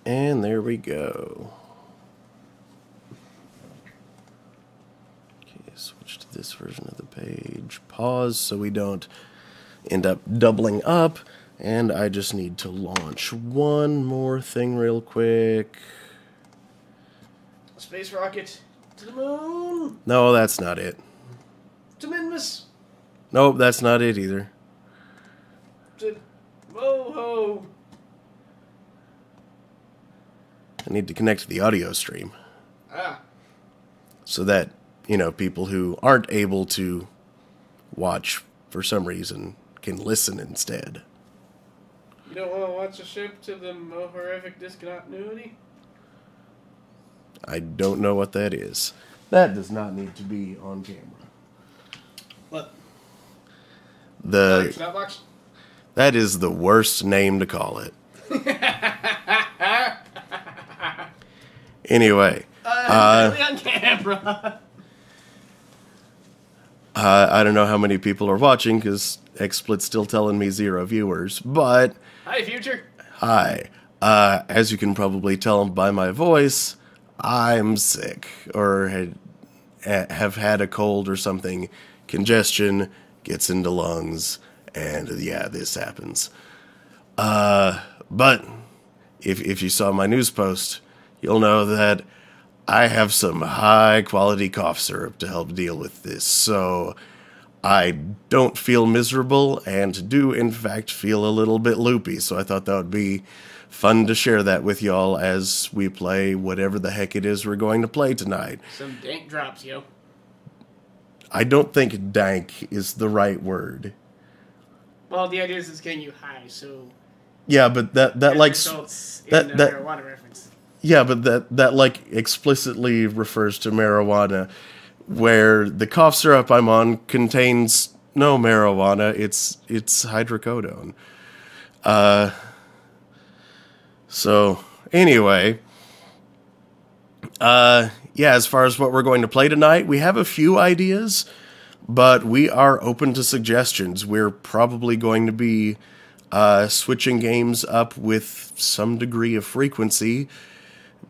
And there we go. Okay, switch to this version of the page. Pause so we don't end up doubling up. And I just need to launch one more thing real quick. A space rocket to the moon. No, that's not it. To Minmus. Nope, that's not it either. To Moho. I need to connect to the audio stream. Ah. So that, you know, people who aren't able to watch for some reason can listen instead. You don't want to watch a ship to the horrific discontinuity? I don't know what that is. That does not need to be on camera. What? The Snapbox? That is the worst name to call it. Anyway. Really on camera. I don't know how many people are watching because XSplit's still telling me 0 viewers, but... Hi, future. Hi. As you can probably tell by my voice, I'm sick, or have had a cold or something. Congestion gets into lungs, and yeah, this happens. But if you saw my news post, you'll know that I have some high-quality cough syrup to help deal with this, so I don't feel miserable and do, in fact, feel a little bit loopy, so I thought that would be fun to share that with y'all as we play whatever the heck it is we're going to play tonight. Some dank drops, yo. I don't think dank is the right word. Well, the idea is it's getting you high, so... Yeah, but that like... that marijuana reference. Yeah, but that like explicitly refers to marijuana, where the cough syrup I'm on contains no marijuana, it's hydrocodone. So, anyway, yeah, as far as what we're going to play tonight, we have a few ideas, but we are open to suggestions. We're probably going to be switching games up with some degree of frequency,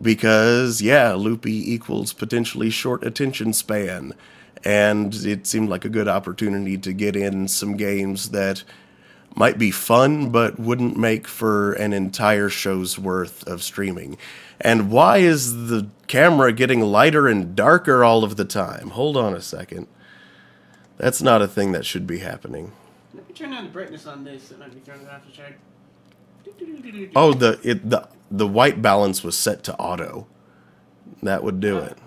because, yeah, loopy equals potentially short attention span, and it seemed like a good opportunity to get in some games that might be fun, but wouldn't make for an entire show's worth of streaming. And why is the camera getting lighter and darker all of the time? Hold on a second. That's not a thing that should be happening. Let me turn down the brightness on this. It might be throwing it off the chart. Oh, the white balance was set to auto. That would do it.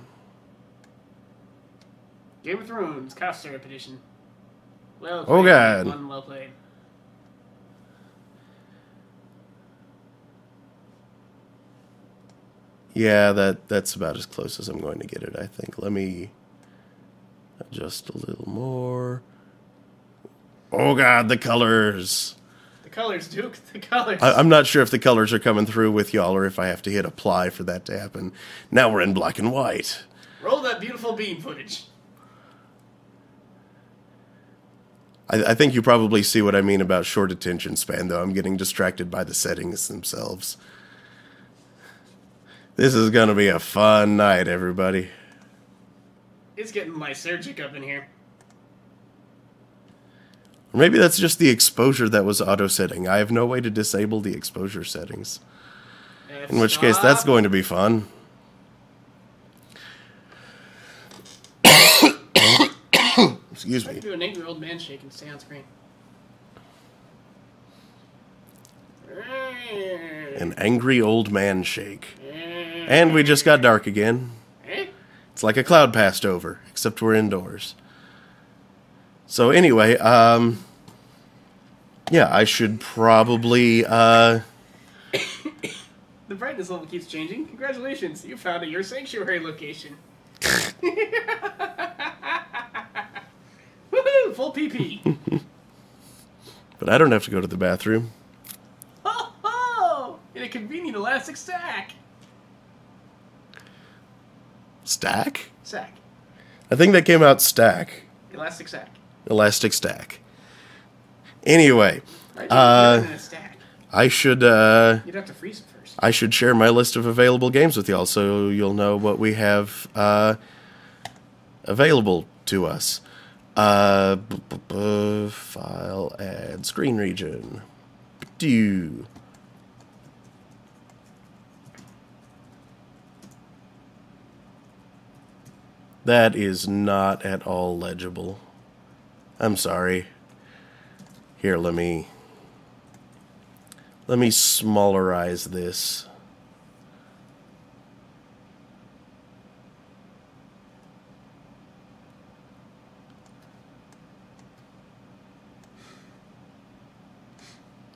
Game of Thrones, cough syrup edition. Well played, oh god. One well played. Yeah, that's about as close as I'm going to get it, I think. Let me adjust a little more. Oh god, the colors. The colors, Duke, the colors. I'm not sure if the colors are coming through with y'all or if I have to hit apply for that to happen. Now we're in black and white. Roll that beautiful beam footage. I think you probably see what I mean about short attention span, though. I'm getting distracted by the settings themselves. This is going to be a fun night, everybody. It's getting lysergic up in here. Or maybe that's just the exposure that was auto-setting. I have no way to disable the exposure settings. In which case, that's going to be fun. Excuse me. I can do an angry old man shake and stay on screen. An angry old man shake. And we just got dark again. It's like a cloud passed over, except we're indoors. So anyway, yeah, I should probably, The brightness level keeps changing. Congratulations, you found your sanctuary location. Woohoo! Full PP. But I don't have to go to the bathroom. Ho ho! In a convenient elastic stack. Stack? Sack. I think that came out stack. Elastic sack. Elastic stack. Anyway, Right, in a stack. I should You'd have to freeze it first. I should share my list of available games with y'all so you'll know what we have available to us. File, add, screen region. Do. That is not at all legible. I'm sorry. Here, let me smallerize this.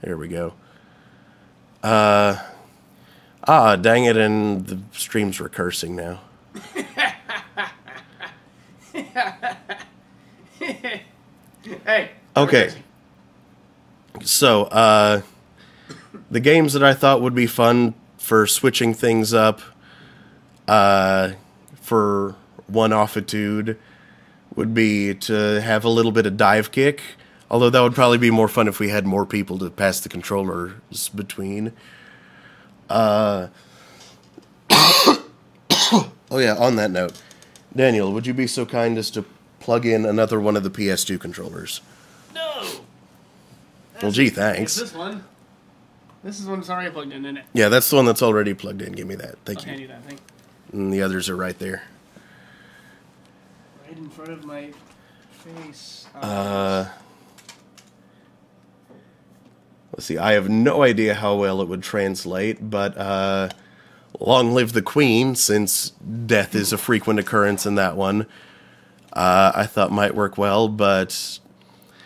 There we go. Dang it, and the stream's recursing now. Hey. Okay. So, the games that I thought would be fun for switching things up, for one-offitude, would be to have a little bit of dive kick. Although that would probably be more fun if we had more people to pass the controllers between. Oh yeah, on that note, Daniel, would you be so kind as to plug in another one of the PS2 controllers? No! Well, gee, thanks. This one. This is one that's already plugged in, isn't it? Yeah, that's the one that's already plugged in. Give me that. Thank I'll you. hand you that thing. And the others are right there. Right in front of my face. Let's see, I have no idea how well it would translate, but long live the Queen, since death is a frequent occurrence in that one, I thought might work well, but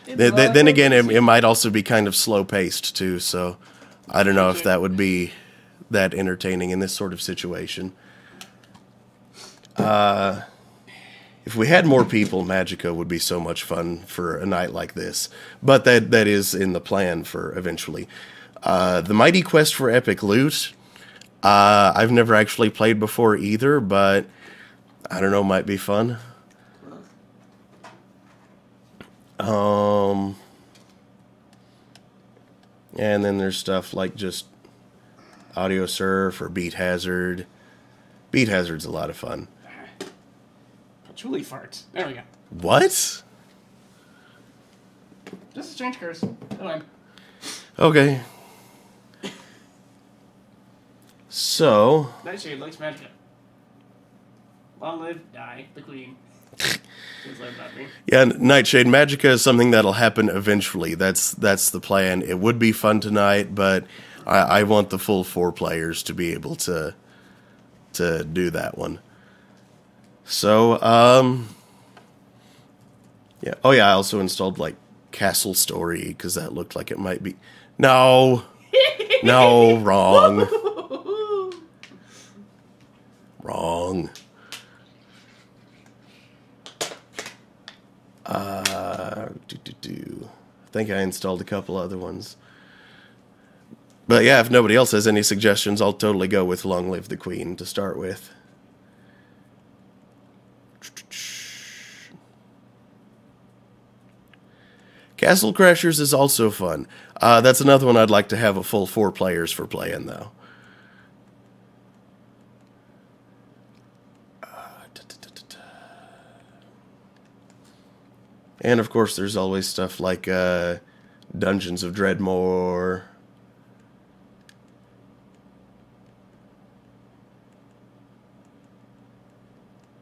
then again, it might also be kind of slow-paced, too, so I don't know if that would be that entertaining in this sort of situation. If we had more people, Magica would be so much fun for a night like this. But that is in the plan for eventually. The Mighty Quest for Epic Loot, I've never actually played before either, but I don't know, might be fun. And then there's stuff like just Audio Surf or Beat Hazard. Beat Hazard's a lot of fun. Patchouli farts. There we go. What? Just a strange curse. Go on. Okay. So. Nightshade likes Magica. Long live, die, the Queen. Yeah, Nightshade, Magica is something that'll happen eventually. That's the plan. It would be fun tonight, but I want the full 4 players to be able to do that one. So, yeah. Oh, yeah, I also installed, like, Castle Story, because that looked like it might be... No! No, wrong. Wrong. I think I installed a couple other ones. But yeah, if nobody else has any suggestions, I'll totally go with Long Live the Queen to start with. Castle Crashers is also fun. That's another one I'd like to have a full 4 players for playing, though. And, of course, there's always stuff like Dungeons of Dreadmore.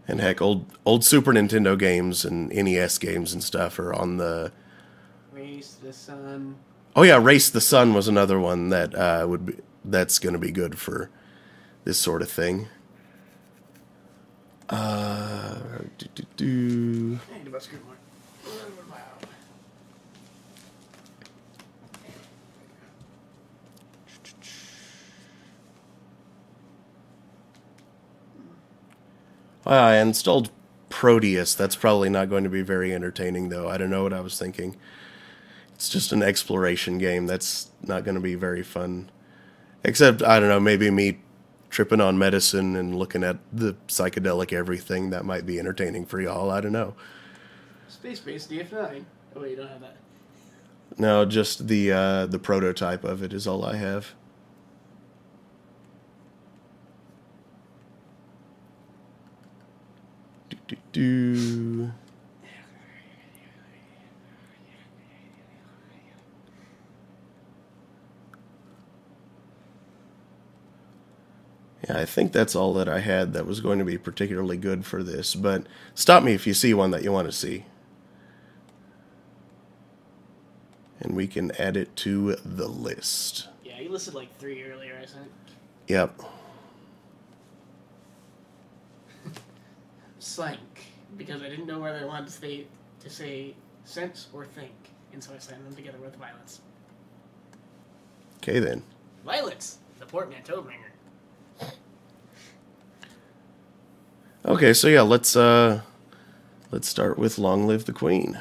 And heck, old Super Nintendo games and NES games and stuff are on the... Race the Sun. Oh yeah, Race the Sun was another one that that's going to be good for this sort of thing. I installed Proteus. That's probably not going to be very entertaining, though. I don't know what I was thinking. It's just an exploration game. That's not going to be very fun. Except, I don't know, maybe me tripping on medicine and looking at the psychedelic everything. That might be entertaining for y'all. I don't know. Space-based DF9. Oh, wait, you don't have that. No, just the prototype of it is all I have. Do. Yeah, I think that's all that I had that was going to be particularly good for this, but stop me if you see one that you want to see. And we can add it to the list. Yeah, you listed like 3 earlier, I think. Yep. Slank, because I didn't know whether I wanted to say sense or think, and so I slammed them together with violence. Okay then. Violence, the portmanteau bringer. Okay, so yeah, let's start with Long Live the Queen.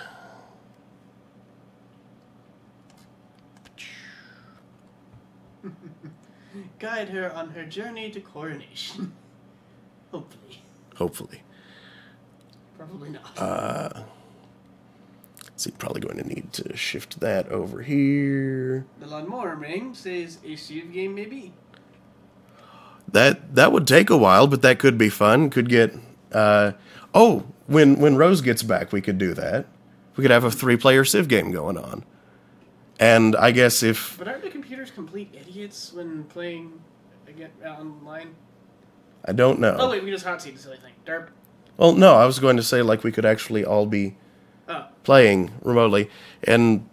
Guide her on her journey to coronation. Hopefully. Hopefully. Probably not. So you're probably going to need to shift that over here. The lawnmower ring says a Civ game maybe. That would take a while, but that could be fun. Could get when Rose gets back, we could do that. We could have a 3-player Civ game going on. And I guess if... But aren't the computers complete idiots when playing again online? I don't know. Oh wait, we just hot seat the silly thing. Derp. Well, no, I was going to say like we could actually all be playing remotely. And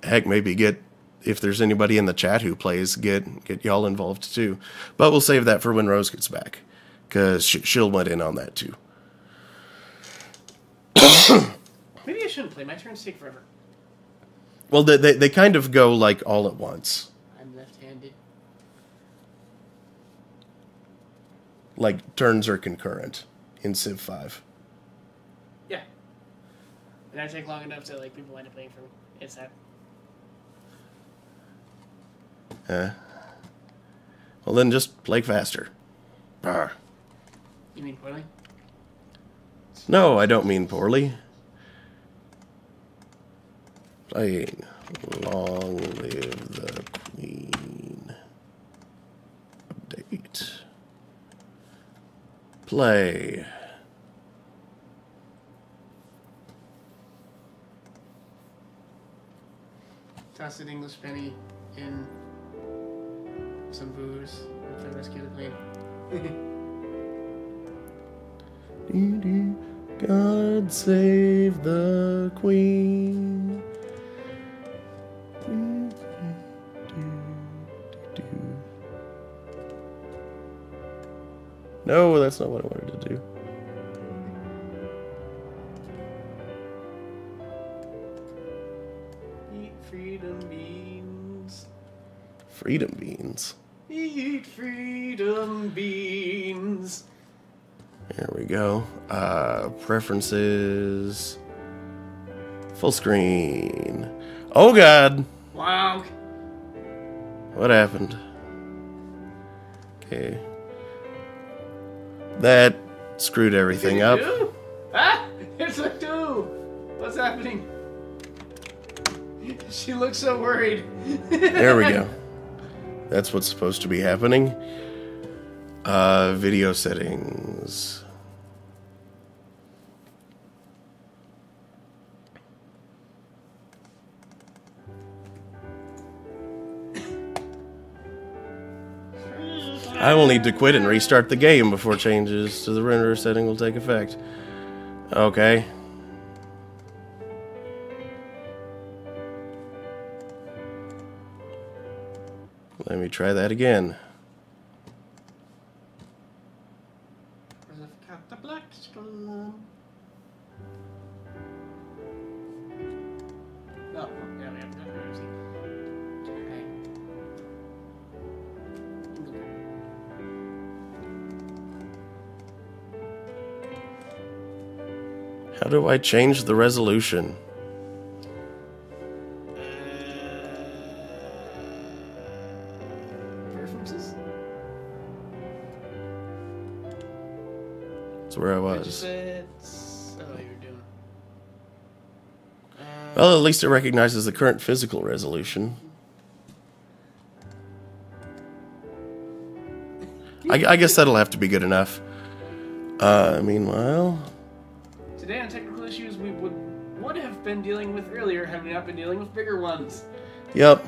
heck, maybe get... If there's anybody in the chat who plays, get y'all involved too. But we'll save that for when Rose gets back. Because she'll want in on that too. Maybe I shouldn't play. My turns take forever. Well, they kind of go like all at once. I'm left-handed. Like turns are concurrent in Civ 5. Yeah. And I take long enough to like people wind up playing for me. It's that. Well, then just play faster. Arr. You mean poorly? No, I don't mean poorly. Playing Long Live the Queen. Update. Play. Toss an English penny in some booze and play Rescue the Queen. God save the Queen. No, that's not what I wanted to do. Eat freedom beans. Freedom beans. Eat freedom beans. There we go. Preferences. Full screen. Oh God. Wow. What happened? Okay. That screwed everything up. Ah! It's a 2! What's happening? She looks so worried. There we go. That's what's supposed to be happening. Video settings. I will need to quit and restart the game before changes to the renderer setting will take effect. Okay. Let me try that again. I've got the black screen. Oh, yeah, we haven't done it. How do I change the resolution? Preferences? That's where I was. Widgets. Oh, you're doing. Well, at least it recognizes the current physical resolution. I guess that'll have to be good enough. Meanwhile... Today on technical issues we would have been dealing with earlier had we not been dealing with bigger ones. Yep.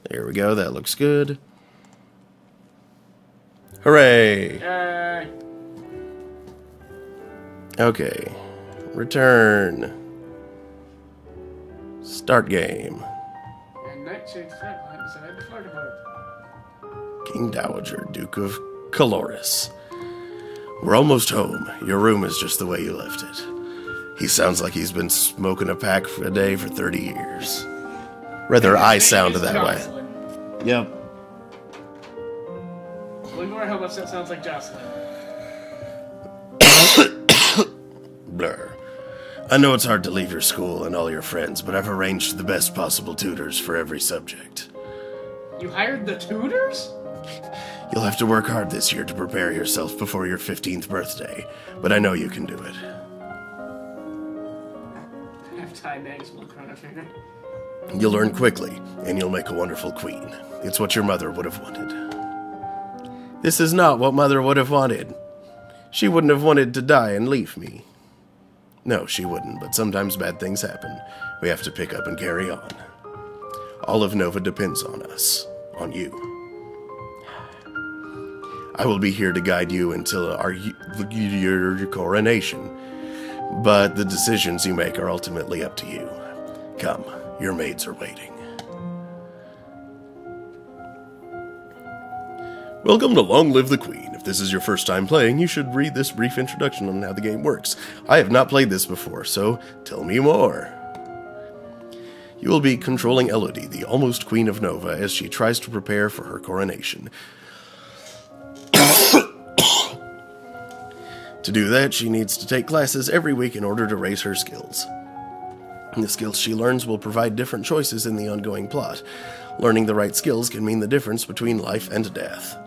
There we go, that looks good. Hooray! Okay. Return. Start game. And Nightshade's flatline inside the fire department. King Dowager, Duke of Caloris. We're almost home. Your room is just the way you left it. He sounds like he's been smoking a pack a day for 30 years. Rather, I sound that way. Yep. Well, ignore how much that sounds like Jocelyn. Blur. I know it's hard to leave your school and all your friends, but I've arranged the best possible tutors for every subject. You hired the tutors? You'll have to work hard this year to prepare yourself before your 15th birthday, but I know you can do it. I have time eggs, we'll chrono trigger. You'll learn quickly, and you'll make a wonderful queen. It's what your mother would have wanted. This is not what Mother would have wanted. She wouldn't have wanted to die and leave me. No, she wouldn't, but sometimes bad things happen. We have to pick up and carry on. All of Nova depends on us, on you. I will be here to guide you until your coronation, but the decisions you make are ultimately up to you. Come, your maids are waiting. Welcome to Long Live the Queen. If this is your first time playing, you should read this brief introduction on how the game works. I have not played this before, so tell me more. You will be controlling Elodie, the almost Queen of Nova, as she tries to prepare for her coronation. To do that, she needs to take classes every week in order to raise her skills. The skills she learns will provide different choices in the ongoing plot. Learning the right skills can mean the difference between life and death.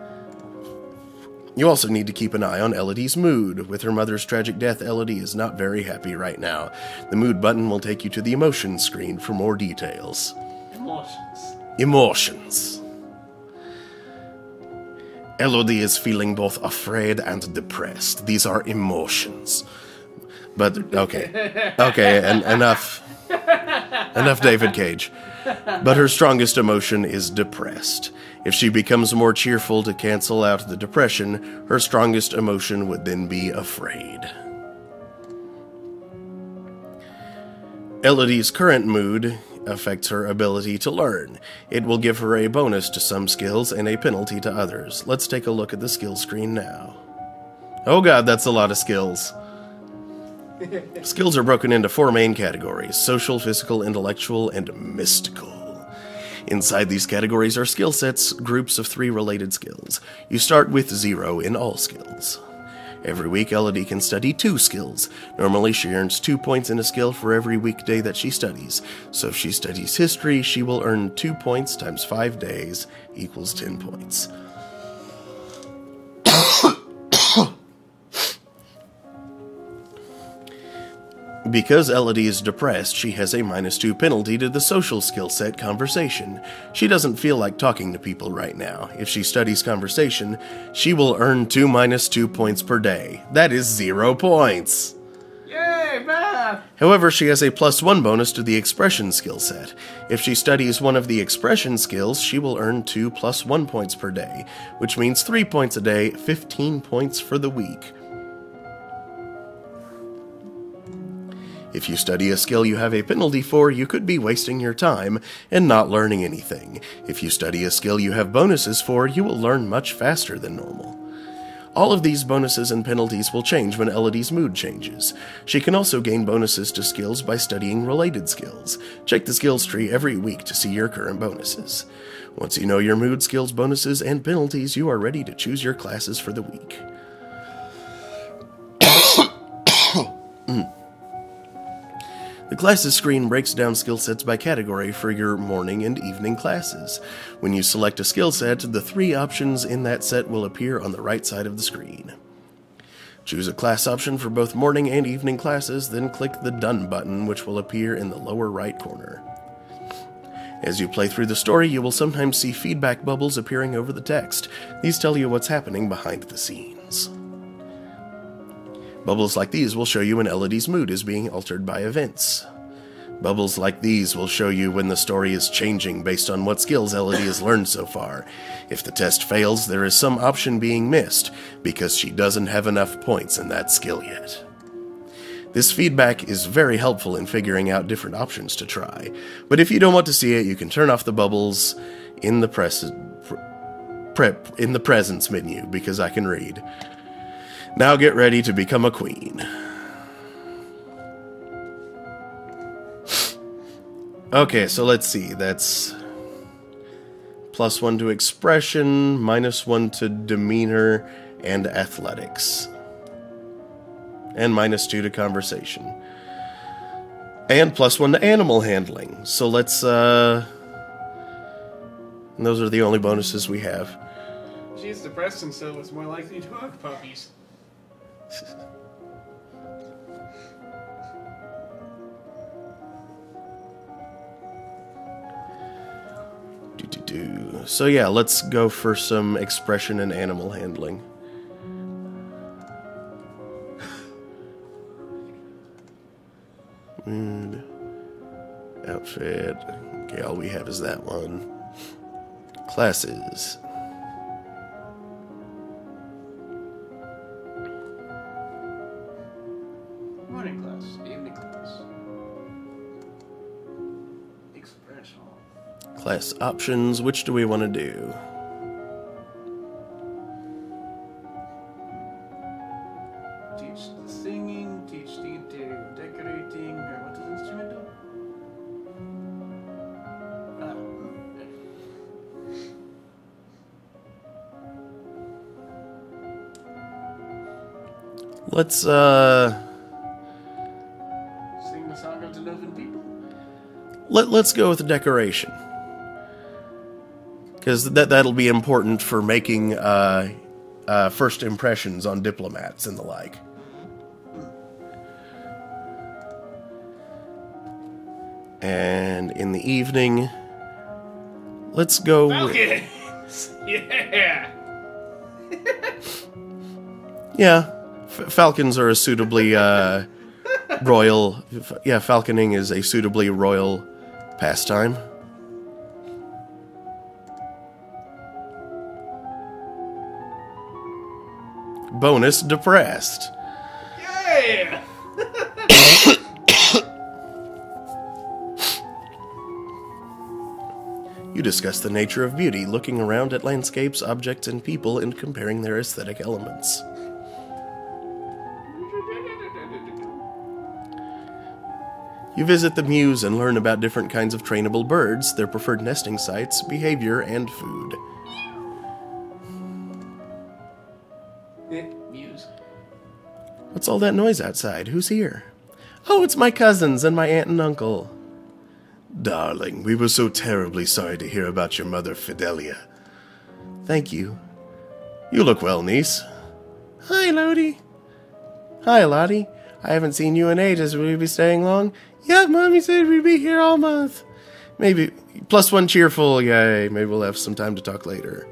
You also need to keep an eye on Elodie's mood. With her mother's tragic death, Elodie is not very happy right now. The mood button will take you to the emotions screen for more details. Emotions. Elodie is feeling both afraid and depressed. These are emotions. But, okay. Okay, enough. Enough David Cage. But her strongest emotion is depressed. If she becomes more cheerful to cancel out the depression, her strongest emotion would then be afraid. Elodie's current mood affects her ability to learn. It will give her a bonus to some skills and a penalty to others. Let's take a look at the skill screen now. Oh god, that's a lot of skills. Skills are broken into 4 main categories: social, physical, intellectual, and mystical. Inside these categories are skill sets, groups of 3 related skills. You start with 0 in all skills. Every week, Elodie can study 2 skills. Normally, she earns 2 points in a skill for every weekday that she studies. So if she studies history, she will earn 2 points times 5 days equals 10 points. Because Elodie is depressed, she has a -2 penalty to the social skill set Conversation. She doesn't feel like talking to people right now. If she studies Conversation, she will earn 2 -2 points per day. That is 0 points! Yay, math! However, she has a +1 bonus to the Expression skill set. If she studies one of the Expression skills, she will earn 2 +1 points per day, which means 3 points a day, 15 points for the week. If you study a skill you have a penalty for, you could be wasting your time and not learning anything. If you study a skill you have bonuses for, you will learn much faster than normal. All of these bonuses and penalties will change when Elodie's mood changes. She can also gain bonuses to skills by studying related skills. Check the skills tree every week to see your current bonuses. Once you know your mood, skills, bonuses, and penalties, you are ready to choose your classes for the week. The classes screen breaks down skill sets by category for your morning and evening classes. When you select a skill set, the 3 options in that set will appear on the right side of the screen. Choose a class option for both morning and evening classes, then click the Done button, which will appear in the lower right corner. As you play through the story, you will sometimes see feedback bubbles appearing over the text. These tell you what's happening behind the scenes. Bubbles like these will show you when Elodie's mood is being altered by events. Bubbles like these will show you when the story is changing based on what skills Elodie has learned so far. If the test fails, there is some option being missed, because she doesn't have enough points in that skill yet. This feedback is very helpful in figuring out different options to try, but if you don't want to see it, you can turn off the bubbles in the presence menu, because I can read. Now get ready to become a queen. Okay, so let's see. That's +1 to expression, -1 to demeanor and athletics. And -2 to conversation. And +1 to animal handling. So let's, those are the only bonuses we have. She's depressed and so is more likely to hug puppies. So yeah, let's go for some expression and animal handling. Mood, outfit. Okay, all we have is that one. Classes. Morning class, evening class. Expression. Class options. Which do we want to do? Teach the singing, teach the decorating, or what does the instrument do? Let's, Sing the song of the Novin people? Let's go with the decoration. Because that'll be important for making first impressions on diplomats and the like. And in the evening, let's go... Falcons! Yeah! Yeah, falcons are a suitably royal... Yeah, falconing is a suitably royal pastime. Bonus depressed. Yeah! You discuss the nature of beauty, looking around at landscapes, objects, and people, and comparing their aesthetic elements. You visit the muse and learn about different kinds of trainable birds, their preferred nesting sites, behavior, and food. Muse. What's all that noise outside? Who's here? Oh, it's my cousins and my aunt and uncle. Darling, we were so terribly sorry to hear about your mother, Fidelia. Thank you. You look well, niece. Hi, Lodi. Hi, Lottie. I haven't seen you in ages. Will you be staying long? Yeah, Mommy said we'd be here all month. Maybe. +1 cheerful, yay. Maybe we'll have some time to talk later.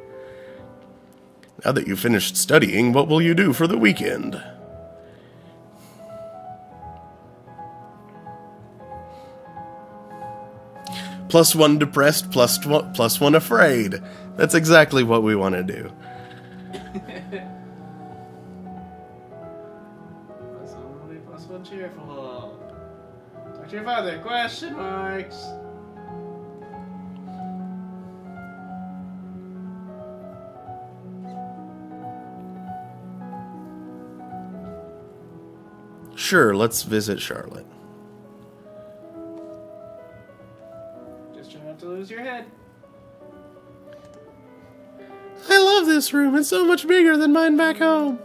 Now that you've finished studying, what will you do for the weekend? +1 depressed, +1 afraid. That's exactly what we want to do. +1 cheerful. Talk to your father. Question marks. Sure, let's visit Charlotte. Just try not to lose your head. I love this room. It's so much bigger than mine back home.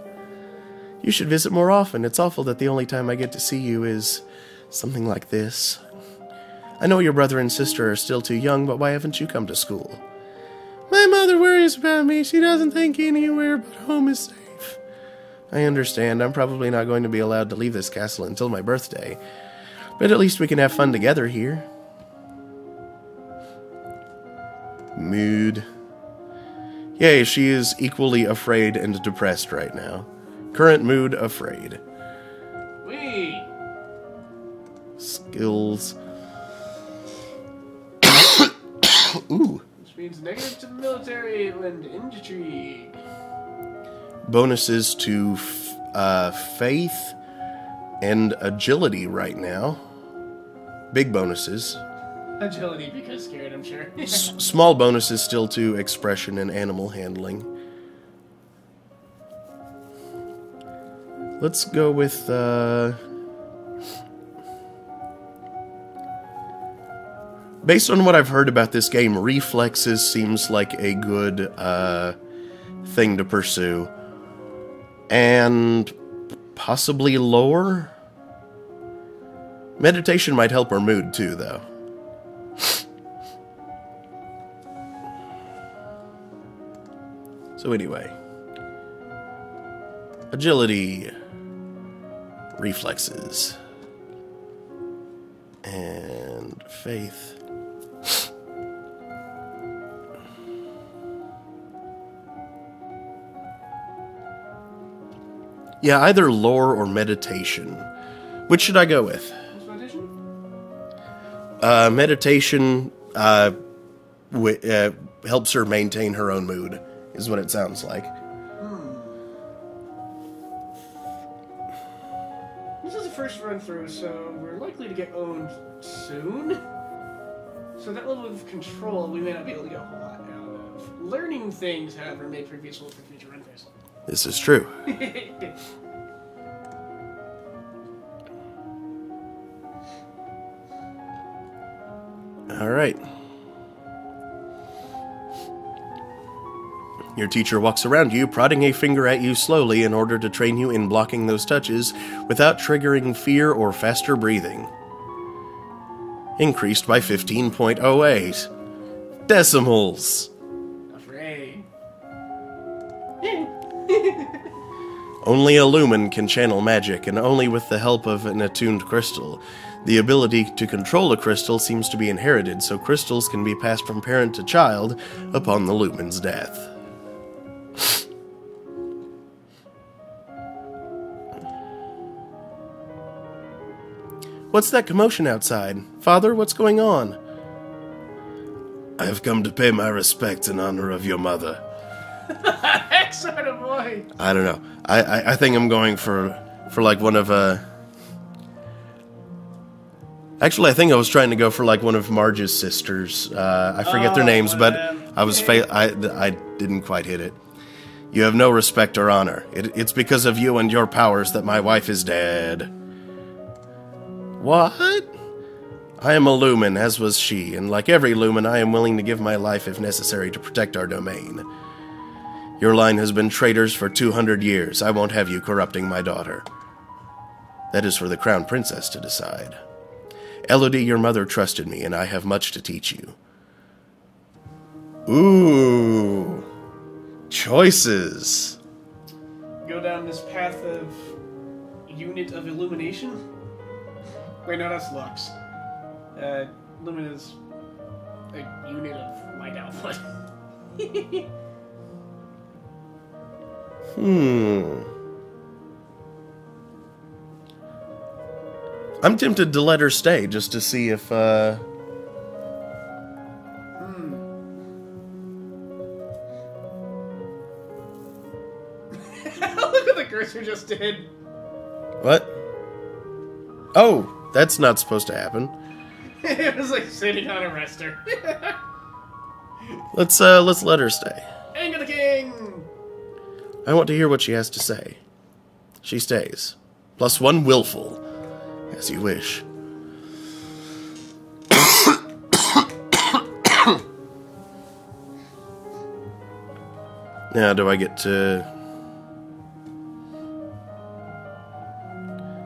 You should visit more often. It's awful that the only time I get to see you is Something like this. I know your brother and sister are still too young, but why haven't you come to school? My mother worries about me. She doesn't think anywhere but home is safe. I understand. I'm probably not going to be allowed to leave this castle until my birthday. But at least we can have fun together here. Mood. Yay, she is equally afraid and depressed right now. Current mood, afraid. Wee! Skills. Ooh. Which means negative to the military and intrigue. Bonuses to faith and agility right now. Big bonuses. Agility because scared, I'm sure. Small bonuses still to expression and animal handling. Let's go with based on what I've heard about this game, reflexes seems like a good thing to pursue. And possibly lore? Meditation might help her mood too, though. So anyway. Agility. Reflexes. And faith. Yeah, either lore or meditation. Which should I go with? Meditation helps her maintain her own mood, is what it sounds like. This is the first run through, so we're likely to get owned soon. So that level of control we may not be able to get a whole lot out of. Learning things, however, may prove useful for future run throughs. This is true. Alright. Your teacher walks around you, prodding a finger at you slowly in order to train you in blocking those touches without triggering fear or faster breathing. Increased by 15.08. Decimals. Afraid. Only a lumen can channel magic, and only with the help of an attuned crystal. The ability to control a crystal seems to be inherited, so crystals can be passed from parent to child upon the lumen's death. What's that commotion outside? Father, what's going on? I have come to pay my respects in honor of your mother. Excellent boy. I don't know. I think I'm going for like one of Actually, I think I was trying to go for like one of Marge's sisters. I forget their names, but I was I didn't quite hit it. You have no respect or honor. It's because of you and your powers that my wife is dead. What? I am a lumen, as was she, and like every lumen, I am willing to give my life if necessary to protect our domain. Your line has been traitors for 200 years. I won't have you corrupting my daughter. That is for the crown princess to decide. Elodie, your mother trusted me, and I have much to teach you. Ooh. Choices. Go down this path of unit of illumination? Wait, no, that's Lux. Lumen is a unit of light output. I'm tempted to let her stay just to see if Look what the cursor just did. What? Oh, that's not supposed to happen. It was like sitting on a rester. Let's let her stay. Anger the king! I want to hear what she has to say. She stays. +1 willful. As you wish. Now, do I get to...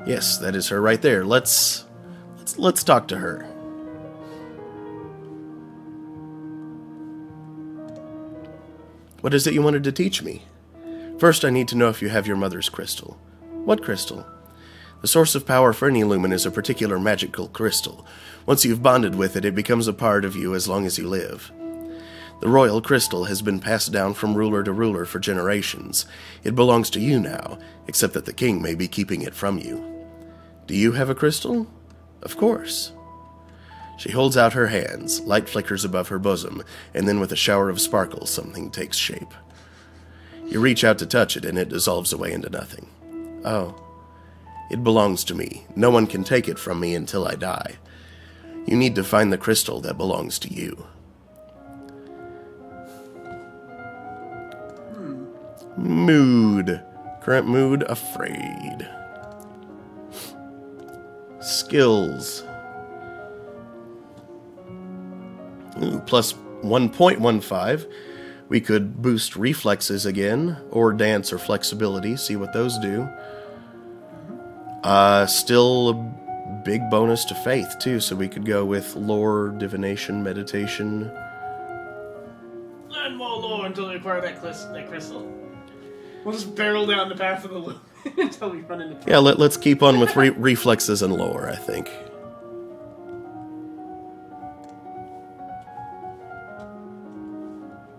Yes, that is her right there. Let's Let's talk to her. What is it you wanted to teach me? First, I need to know if you have your mother's crystal. What crystal? The source of power for any lumen is a particular magical crystal. Once you've bonded with it, it becomes a part of you as long as you live. The royal crystal has been passed down from ruler to ruler for generations. It belongs to you now, except that the king may be keeping it from you. Do you have a crystal? Of course. She holds out her hands, light flickers above her bosom, and then with a shower of sparkles something takes shape. You reach out to touch it, and it dissolves away into nothing. Oh. It belongs to me. No one can take it from me until I die. You need to find the crystal that belongs to you. Mood. Current mood, afraid. Skills. Ooh, plus 1.15. We could boost reflexes again, or dance or flexibility, see what those do. Still a big bonus to faith, too, so we could go with lore, divination, meditation. Learn more lore until we acquire that crystal. We'll just barrel down the path of the loop until we run into... Yeah, let's keep on with reflexes and lore, I think.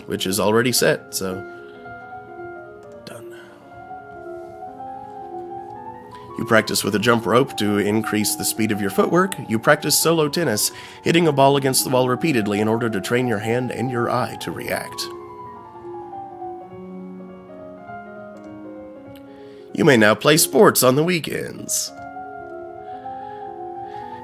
Which is already set, so... done. You practice with a jump rope to increase the speed of your footwork. You practice solo tennis, hitting a ball against the wall repeatedly in order to train your hand and your eye to react. You may now play sports on the weekends.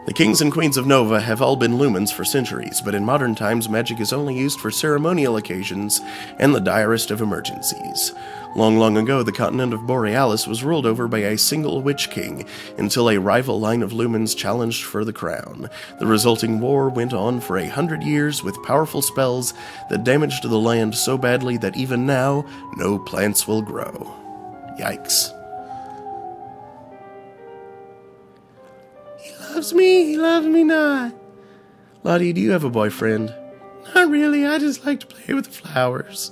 The kings and queens of Nova have all been lumens for centuries, but in modern times magic is only used for ceremonial occasions and the direst of emergencies. Long, long ago, the continent of Borealis was ruled over by a single witch king, until a rival line of lumens challenged for the crown. The resulting war went on for 100 years with powerful spells that damaged the land so badly that even now, no plants will grow. Yikes. He loves me not. Lottie, do you have a boyfriend? Not really, I just like to play with the flowers.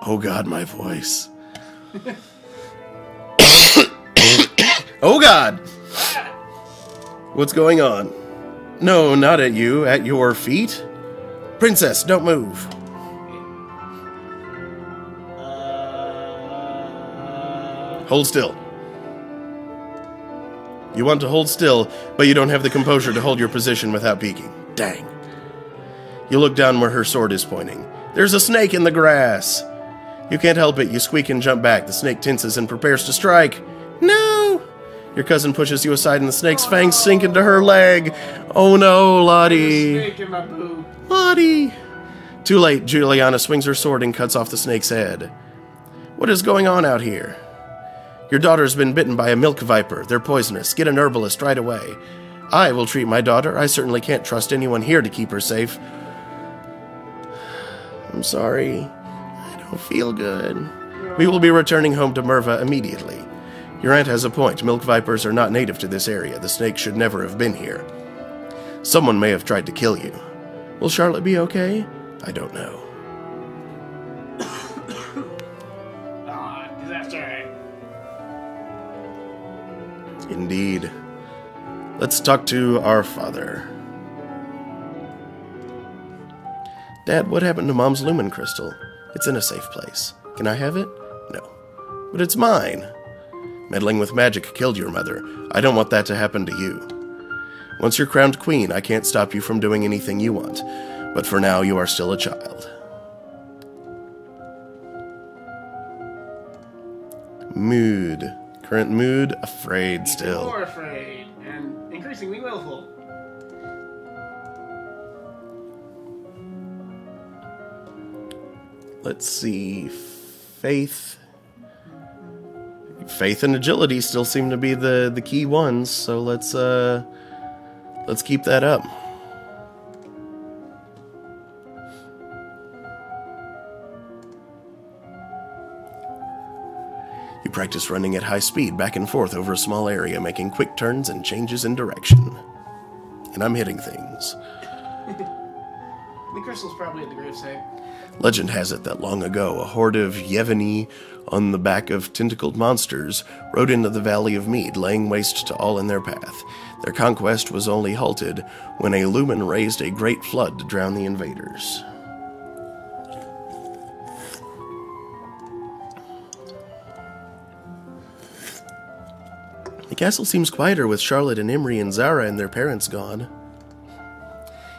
Oh God, my voice. Oh God! What's going on? No, not at you, at your feet. Princess, don't move. Hold still. You want to hold still, but you don't have the composure to hold your position without peeking. Dang. You look down where her sword is pointing. There's a snake in the grass. You can't help it. You squeak and jump back. The snake tenses and prepares to strike. No! Your cousin pushes you aside and the snake's fangs sink into her leg. Oh no, Lottie. There's a snake in my boob. Lottie. Too late. Juliana swings her sword and cuts off the snake's head. What is going on out here? Your daughter's been bitten by a milk viper. They're poisonous. Get an herbalist right away. I will treat my daughter. I certainly can't trust anyone here to keep her safe. I'm sorry. I don't feel good. We will be returning home to Merva immediately. Your aunt has a point. Milk vipers are not native to this area. The snake should never have been here. Someone may have tried to kill you. Will Charlotte be okay? I don't know. Disaster. Indeed. Let's talk to our father. Dad, what happened to Mom's lumen crystal? It's in a safe place. Can I have it? No. But it's mine. Meddling with magic killed your mother. I don't want that to happen to you. Once you're crowned queen, I can't stop you from doing anything you want. But for now, you are still a child. Mood. Current mood, afraid still. More afraid, and increasingly willful. Let's see. Faith. Faith and agility still seem to be the key ones, so let's keep that up. You practice running at high speed back and forth over a small area, making quick turns and changes in direction. and I'm hitting things. The crystal's probably at the gravesite. Legend has it that long ago, a horde of Yeveni on the back of tentacled monsters rode into the Valley of Mead, laying waste to all in their path. Their conquest was only halted when a lumen raised a great flood to drown the invaders. The castle seems quieter with Charlotte and Imri and Zara and their parents gone.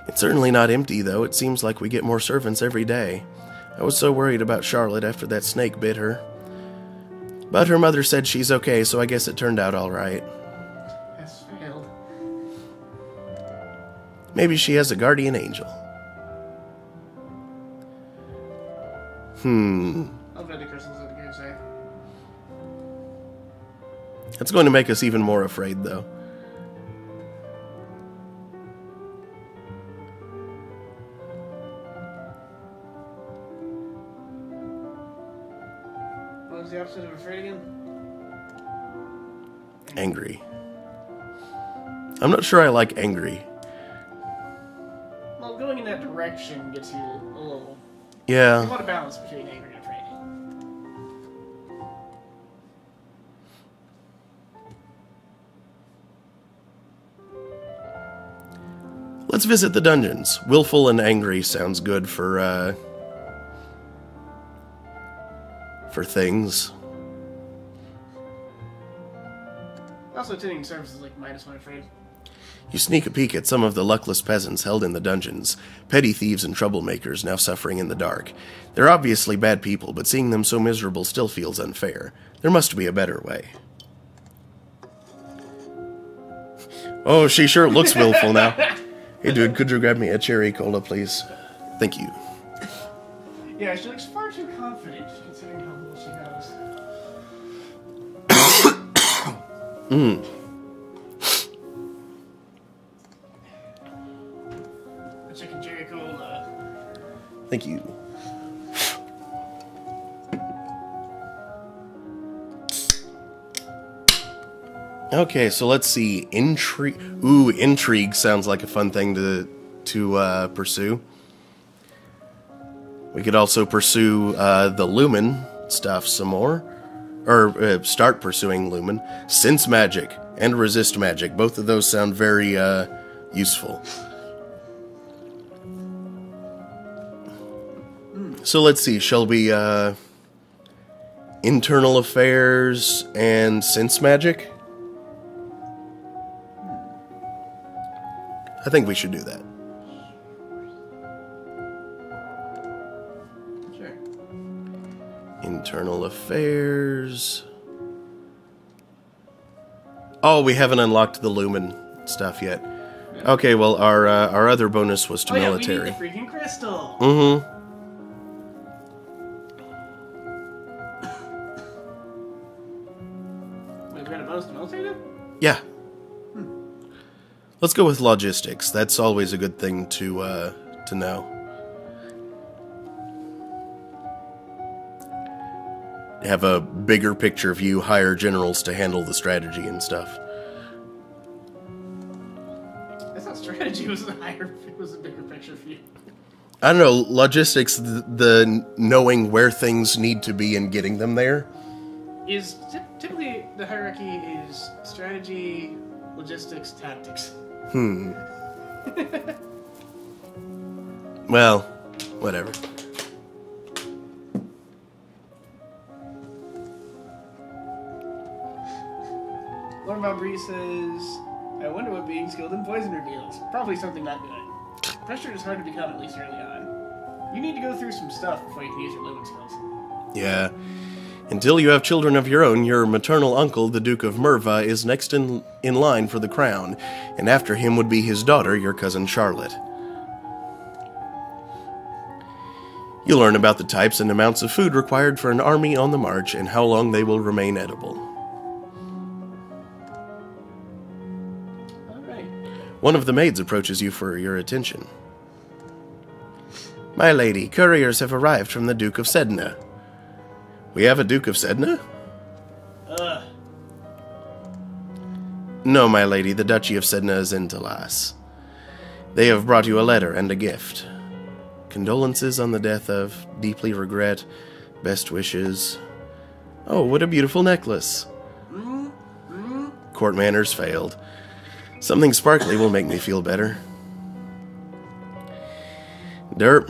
It's certainly not empty, though. It seems like we get more servants every day. I was so worried about Charlotte after that snake bit her. But her mother said she's okay, so I guess it turned out all right. Has failed. Maybe she has a guardian angel. I'll bet the crystal's at the gravesite. That's going to make us even more afraid, though. What was the opposite of afraid again? Angry. I'm not sure I like angry. Well, going in that direction gets you a little... Yeah. There's a lot of balance between angry and afraid. Let's visit the dungeons. Willful and angry sounds good for things. Also, attending service is like -1 afraid. You sneak a peek at some of the luckless peasants held in the dungeons, petty thieves and troublemakers now suffering in the dark. They're obviously bad people, but seeing them so miserable still feels unfair. There must be a better way. Oh, she sure looks willful now. Hey dude, could you grab me a cherry cola, please? Thank you. Yeah, she looks far too confident, considering how little she has. A chicken cherry cola. Thank you. Okay, so let's see. Intrigue. Ooh, intrigue sounds like a fun thing to pursue. We could also pursue the Lumen stuff some more. Or start pursuing Lumen. Sense magic and resist magic. Both of those sound very useful. So let's see. Shall we internal affairs and sense magic? I think we should do that. Sure. Internal affairs. Oh, we haven't unlocked the Lumen stuff yet. Yeah. Okay, well, our other bonus was to military. Yeah, we need the freaking crystal. Mm-hmm. Wait, we got a bonus to military now? Yeah. Let's go with logistics. That's always a good thing to know. Have a bigger picture view, hire generals to handle the strategy and stuff. I thought strategy was a bigger picture for you. I don't know, logistics, the knowing where things need to be and getting them there. Is typically the hierarchy is strategy, logistics, tactics. Well, whatever. Lord Valbree says, I wonder what being skilled in poison reveals. Probably something not good. Pressure is hard to become, at least early on. You need to go through some stuff before you can use your living skills. Yeah. Until you have children of your own, your maternal uncle, the Duke of Merva, is next in line for the crown, and after him would be his daughter, your cousin Charlotte. You'll learn about the types and amounts of food required for an army on the march, and how long they will remain edible. Alright. One of the maids approaches you for your attention. My lady, couriers have arrived from the Duke of Sedna. We have a Duke of Sedna? No, my lady, the Duchy of Sedna is in Talas. They have brought you a letter and a gift. Condolences on the death of, deeply regret, best wishes. Oh, what a beautiful necklace. Court manners failed. Something sparkly will make me feel better. Derp.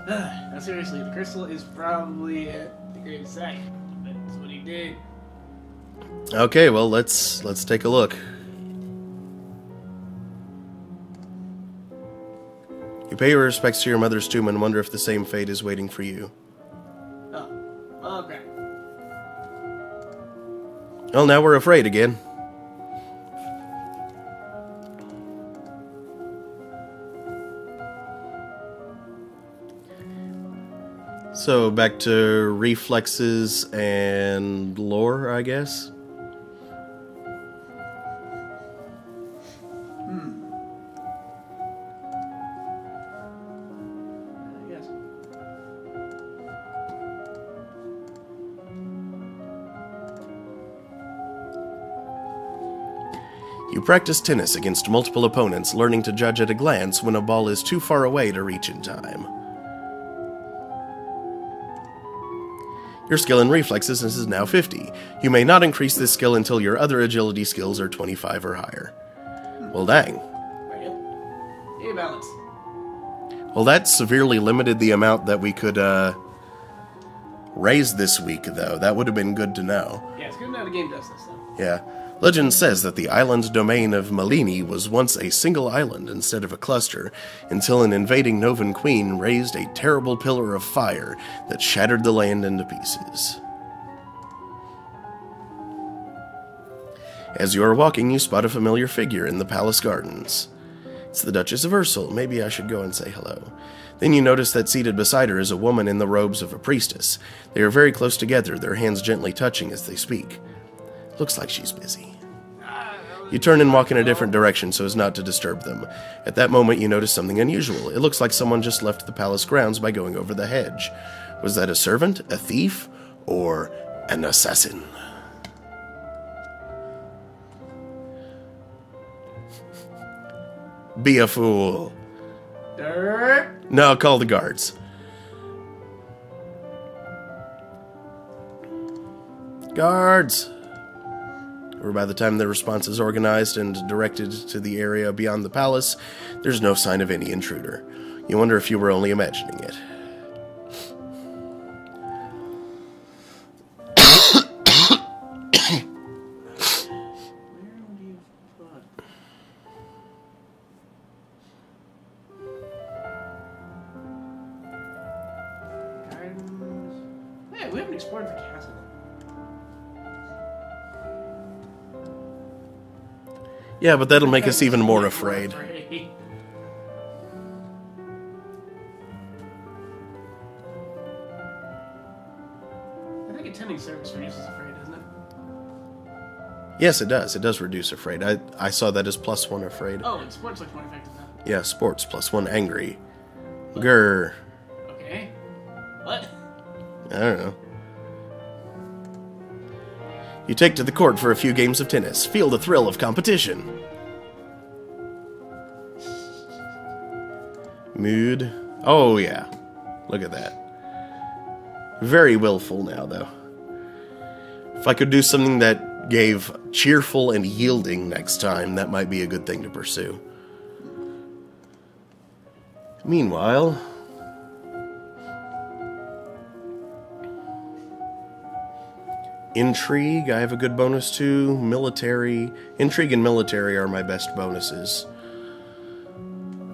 Now seriously, the crystal is probably at the grave site. That's what he did. Okay, well, let's take a look. You pay your respects to your mother's tomb and wonder if the same fate is waiting for you. Oh, okay. Well, now we're afraid again. So, back to reflexes and lore, I guess? Yes. You practice tennis against multiple opponents, learning to judge at a glance when a ball is too far away to reach in time. Your skill in reflexes is now 50. You may not increase this skill until your other agility skills are 25 or higher. Well, dang. Right. Hey, balance. Well, that severely limited the amount that we could raise this week, though. That would have been good to know. Yeah, it's good to know the game does this, though. Yeah. Legend says that the island domain of Malini was once a single island instead of a cluster, until an invading Novan queen raised a terrible pillar of fire that shattered the land into pieces. As you are walking, you spot a familiar figure in the palace gardens. It's the Duchess of Ursul. Maybe I should go and say hello. Then you notice that seated beside her is a woman in the robes of a priestess. They are very close together, their hands gently touching as they speak. Looks like she's busy. You turn and walk in a different direction so as not to disturb them. At that moment, you notice something unusual. It looks like someone just left the palace grounds by going over the hedge. Was that a servant, a thief, or an assassin? Be a fool. No, call the guards. Guards! Or by the time the response is organized and directed to the area beyond the palace, there's no sign of any intruder. You wonder if you were only imagining it. Hey, we haven't explored the castle. Yeah, but that'll make us even more afraid. I think attending service reduces afraid, doesn't it? Yes, it does. It does reduce afraid. I saw that as +1 afraid. Oh, and sports looks more effective now. Yeah, sports +1 angry. Grr. Okay. What? I don't know. You take to the court for a few games of tennis. Feel the thrill of competition. Mood. Oh, yeah. Look at that. Very willful now, though. If I could do something that gave cheerful and yielding next time, that might be a good thing to pursue. Meanwhile... Intrigue, I have a good bonus to. Military. Intrigue and military are my best bonuses.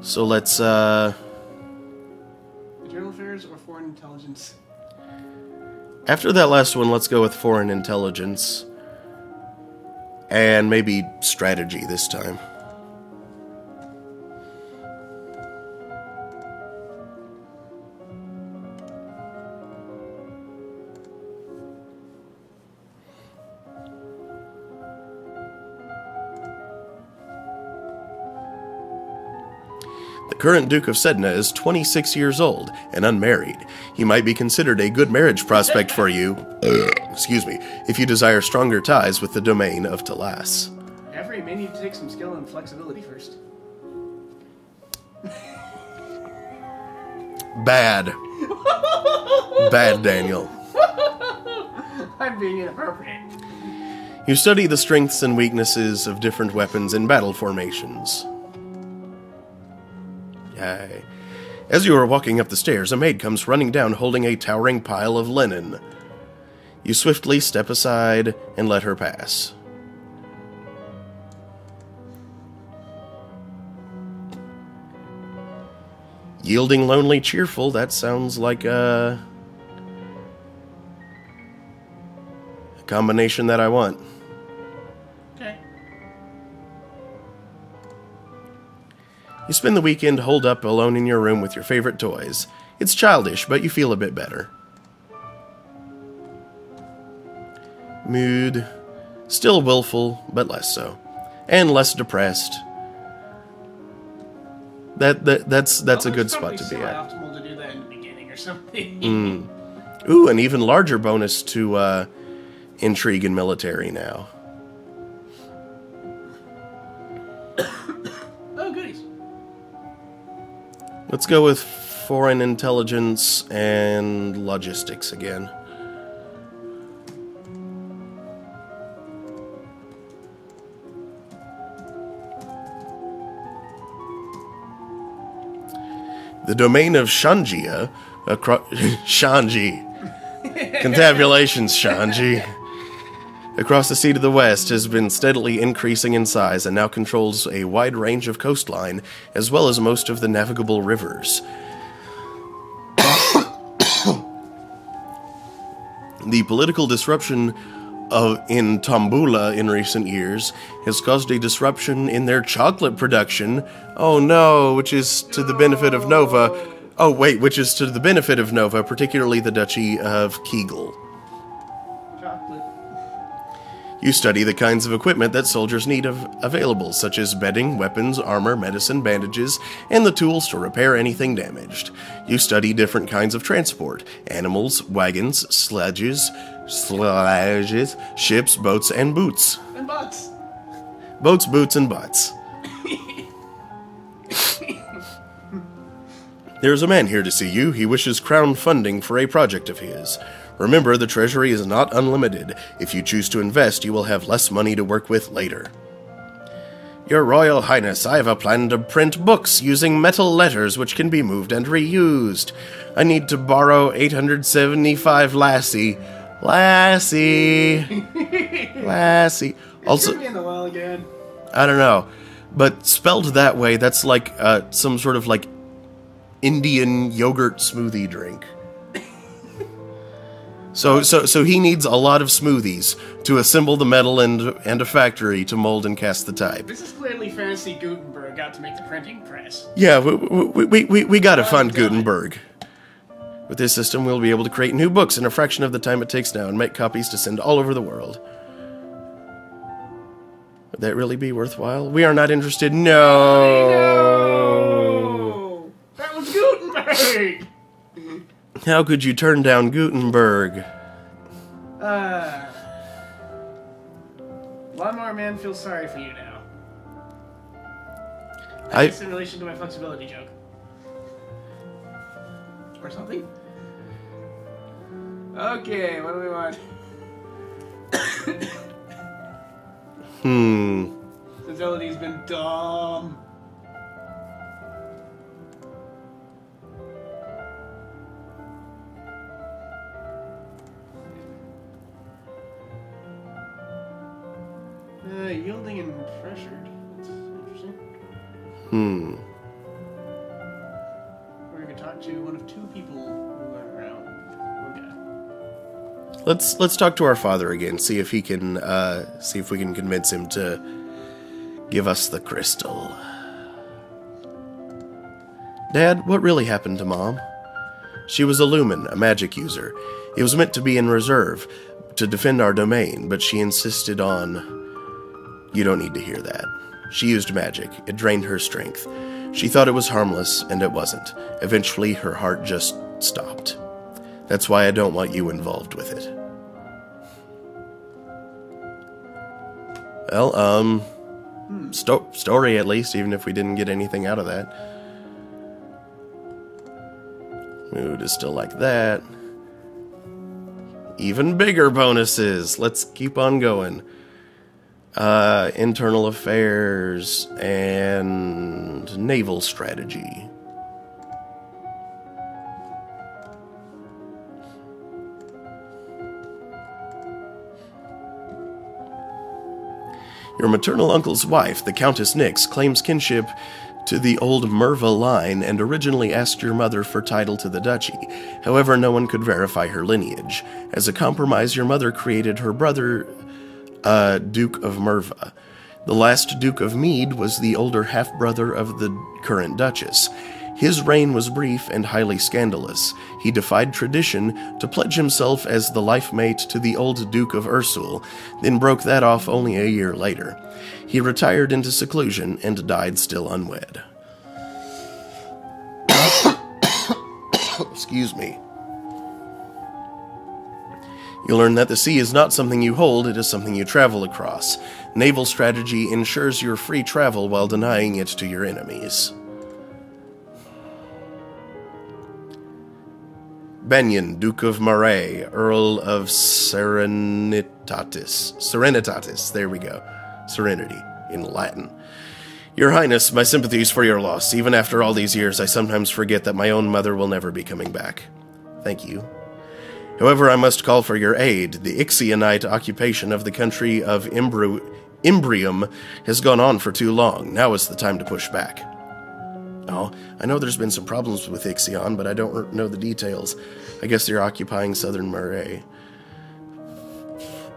So let's, Internal affairs or foreign intelligence? After that last one, let's go with foreign intelligence. And maybe strategy this time. The current Duke of Sedna is 26 years old and unmarried. He might be considered a good marriage prospect for you, excuse me, if you desire stronger ties with the domain of Talas. Every may need to take some skill and flexibility first. Bad. Bad, Daniel. I'm being inappropriate. You study the strengths and weaknesses of different weapons in battle formations. Yay. As you are walking up the stairs, a maid comes running down holding a towering pile of linen. You swiftly step aside and let her pass. Yielding, lonely, cheerful, that sounds like a combination that I want. Okay. You spend the weekend holed up alone in your room with your favorite toys. It's childish, but you feel a bit better. Mood. Still willful, but less so. And less depressed. That's a good spot to be at. It's optimal to do that in the beginning or something. Ooh, an even larger bonus to intrigue and military now. Oh, goodies. Let's go with foreign intelligence and logistics again. The domain of Shanjia, Shanji, contabulations Shanji, across the sea to the west has been steadily increasing in size and now controls a wide range of coastline as well as most of the navigable rivers. The political disruption in Tambula in recent years has caused a disruption in their chocolate production. Oh no, which is to the benefit of Nova. Oh wait, which is to the benefit of Nova, particularly the Duchy of Kegel. Chocolate. You study the kinds of equipment that soldiers need available, such as bedding, weapons, armor, medicine, bandages, and the tools to repair anything damaged. You study different kinds of transport: animals, wagons, sledges, ships, boats, and boots. And butts. Boats, boots, and butts. There is a man here to see you. He wishes crown funding for a project of his. Remember, the treasury is not unlimited. If you choose to invest, you will have less money to work with later. Your Royal Highness, I have a plan to print books using metal letters which can be moved and reused. I need to borrow 875 Lassie. Lassie. Lassie. Also, It's gonna be in the well again. I don't know, but spelled that way, that's like some sort of like Indian yogurt smoothie drink. So he needs a lot of smoothies to assemble the metal and a factory to mold and cast the type. This is clearly Fantasy Gutenberg got to make the printing press. Yeah, we gotta fund Gutenberg. With this system, we'll be able to create new books in a fraction of the time it takes now and make copies to send all over the world. Would that really be worthwhile? We are not interested. No! No! That was Gutenberg! How could you turn down Gutenberg? Lawnmower Man feels sorry for you now. I It's in relation to my flexibility joke. Or something. Okay, what do we want? Flexibility's been dumb. Yielding and pressured. That's interesting. We're gonna talk to one of two people who are around. Okay. let's talk to our father again. See if he can see if we can convince him to give us the crystal. Dad, what really happened to Mom? She was a Lumen, a magic user. It was meant to be in reserve to defend our domain, but she insisted on. You don't need to hear that. She used magic. It drained her strength. She thought it was harmless, and it wasn't. Eventually, her heart just stopped. That's why I don't want you involved with it. Well, story at least, even if we didn't get anything out of that. Mood is still like that. Even bigger bonuses. Let's keep on going. Internal affairs and naval strategy. Your maternal uncle's wife, the Countess Nyx, claims kinship to the old Merva line and originally asked your mother for title to the duchy. However, no one could verify her lineage. As a compromise, your mother created her brother, Duke of Merva. The last Duke of Mead was the older half-brother of the current Duchess. His reign was brief and highly scandalous. He defied tradition to pledge himself as the life mate to the old Duke of Ursul, then broke that off only a year later. He retired into seclusion and died still unwed. Excuse me. You learn that the sea is not something you hold, it is something you travel across. Naval strategy ensures your free travel while denying it to your enemies. Benyon, Duke of Moray, Earl of Serenitatis, there we go. Serenity, in Latin. Your Highness, my sympathies for your loss. Even after all these years, I sometimes forget that my own mother will never be coming back. Thank you. However, I must call for your aid. The Ixionite occupation of the country of Imbrium has gone on for too long. Now is the time to push back. Oh, I know there's been some problems with Ixion, but I don't know the details. I guess they're occupying southern Moray.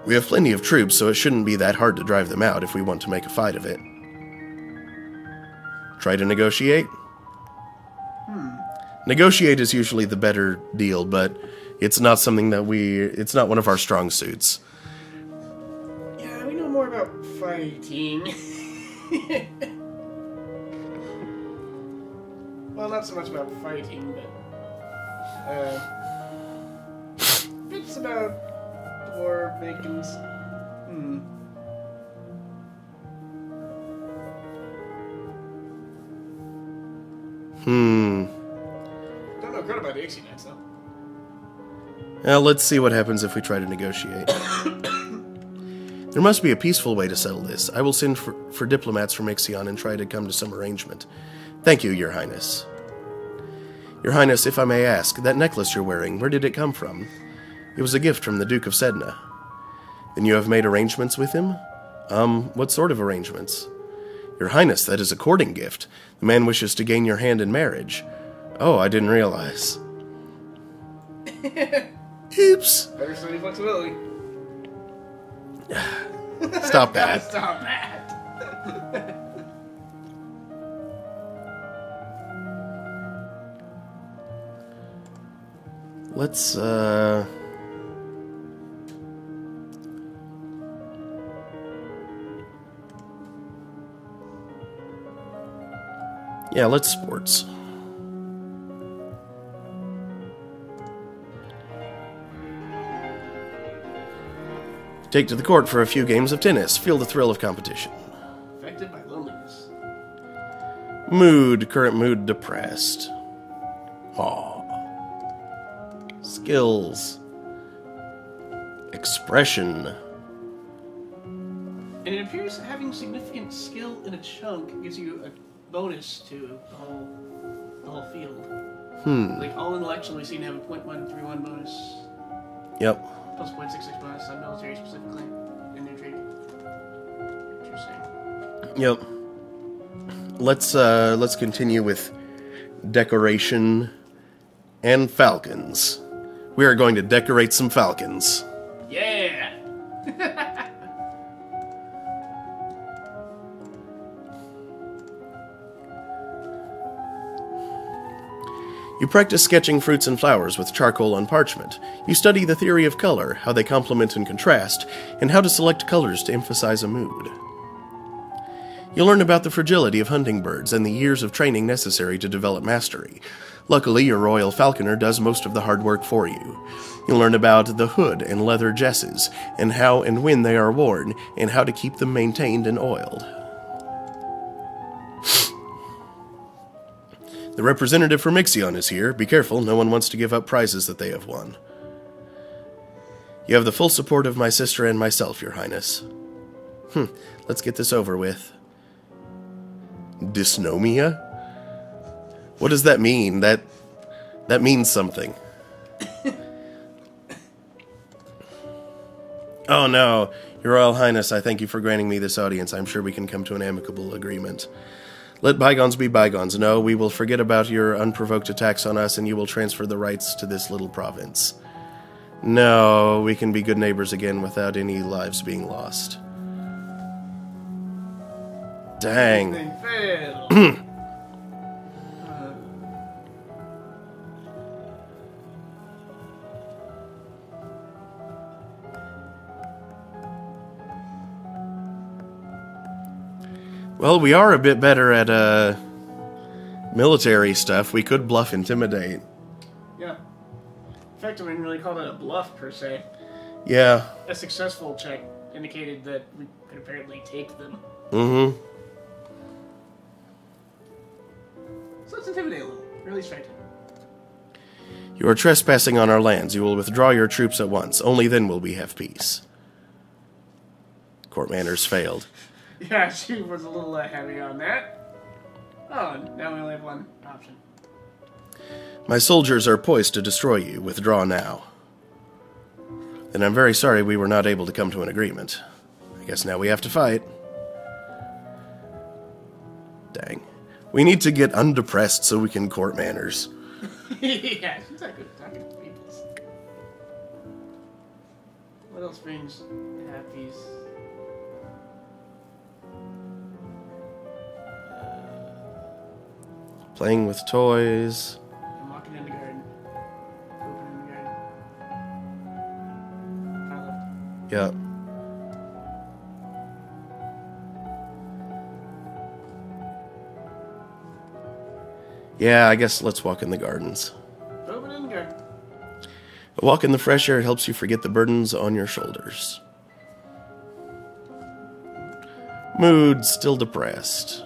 We have plenty of troops, so it shouldn't be that hard to drive them out if we want to make a fight of it. Try to negotiate? Negotiate is usually the better deal, but it's not something that it's not one of our strong suits. Yeah, we know more about fighting. Well, not so much about fighting, but bits about war makings. Don't know quite about the Ixionites, though. Well, let's see what happens if we try to negotiate. There must be a peaceful way to settle this. I will send for diplomats from Ixion and try to come to some arrangement. Thank you, Your Highness. Your Highness, if I may ask, that necklace you're wearing, where did it come from? It was a gift from the Duke of Sedna. Then you have made arrangements with him? What sort of arrangements? Your Highness, that is a courting gift. The man wishes to gain your hand in marriage. Oh, I didn't realize. Oops. Better study flexibility. Stop that. Stop that. Let's, yeah, let's sports. Take to the court for a few games of tennis. Feel the thrill of competition. Affected by loneliness. Mood. Current mood depressed. Aw. Skills. Expression. And it appears that having significant skill in a chunk gives you a bonus to the whole field. Like all intellectual we seem to have a 0.131 bonus. Yep. Plus 0.66 bonus on military specifically. And intrigue. Interesting. Yep. Let's continue with decoration and falcons. We are going to decorate some falcons. Yeah! You practice sketching fruits and flowers with charcoal on parchment. You study the theory of color, how they complement and contrast, and how to select colors to emphasize a mood. You learn about the fragility of hunting birds and the years of training necessary to develop mastery. Luckily, your royal falconer does most of the hard work for you. You learn about the hood and leather jesses, and how and when they are worn, and how to keep them maintained and oiled. The representative from Ixion is here. Be careful, no one wants to give up prizes that they have won. You have the full support of my sister and myself, Your Highness. Let's get this over with. Dysnomia? What does that mean? That means something. Oh no, Your Royal Highness, I thank you for granting me this audience. I'm sure we can come to an amicable agreement. Let bygones be bygones. No, we will forget about your unprovoked attacks on us, and you will transfer the rights to this little province. No, we can be good neighbors again without any lives being lost. Dang. Well, we are a bit better at military stuff. We could bluff intimidate. Yeah. In fact, I wouldn't really call that a bluff, per se. Yeah. A successful check indicated that we could apparently take them. Mm-hmm. So let's intimidate a little. Really strengthen. You are trespassing on our lands. You will withdraw your troops at once. Only then will we have peace. Court manners failed. Yeah, she was a little heavy on that. Oh, now we only have one option. My soldiers are poised to destroy you. Withdraw now. And I'm very sorry we were not able to come to an agreement. I guess now we have to fight. Dang. We need to get undepressed so we can court manners. Yeah, she's not good at talking to people. What else brings happies? Playing with toys. I'm walking in the garden. Opening the garden. Far left. Yep. Yeah, I guess let's walk in the gardens. Open in the garden. A walk in the fresh air helps you forget the burdens on your shoulders. Mood still depressed.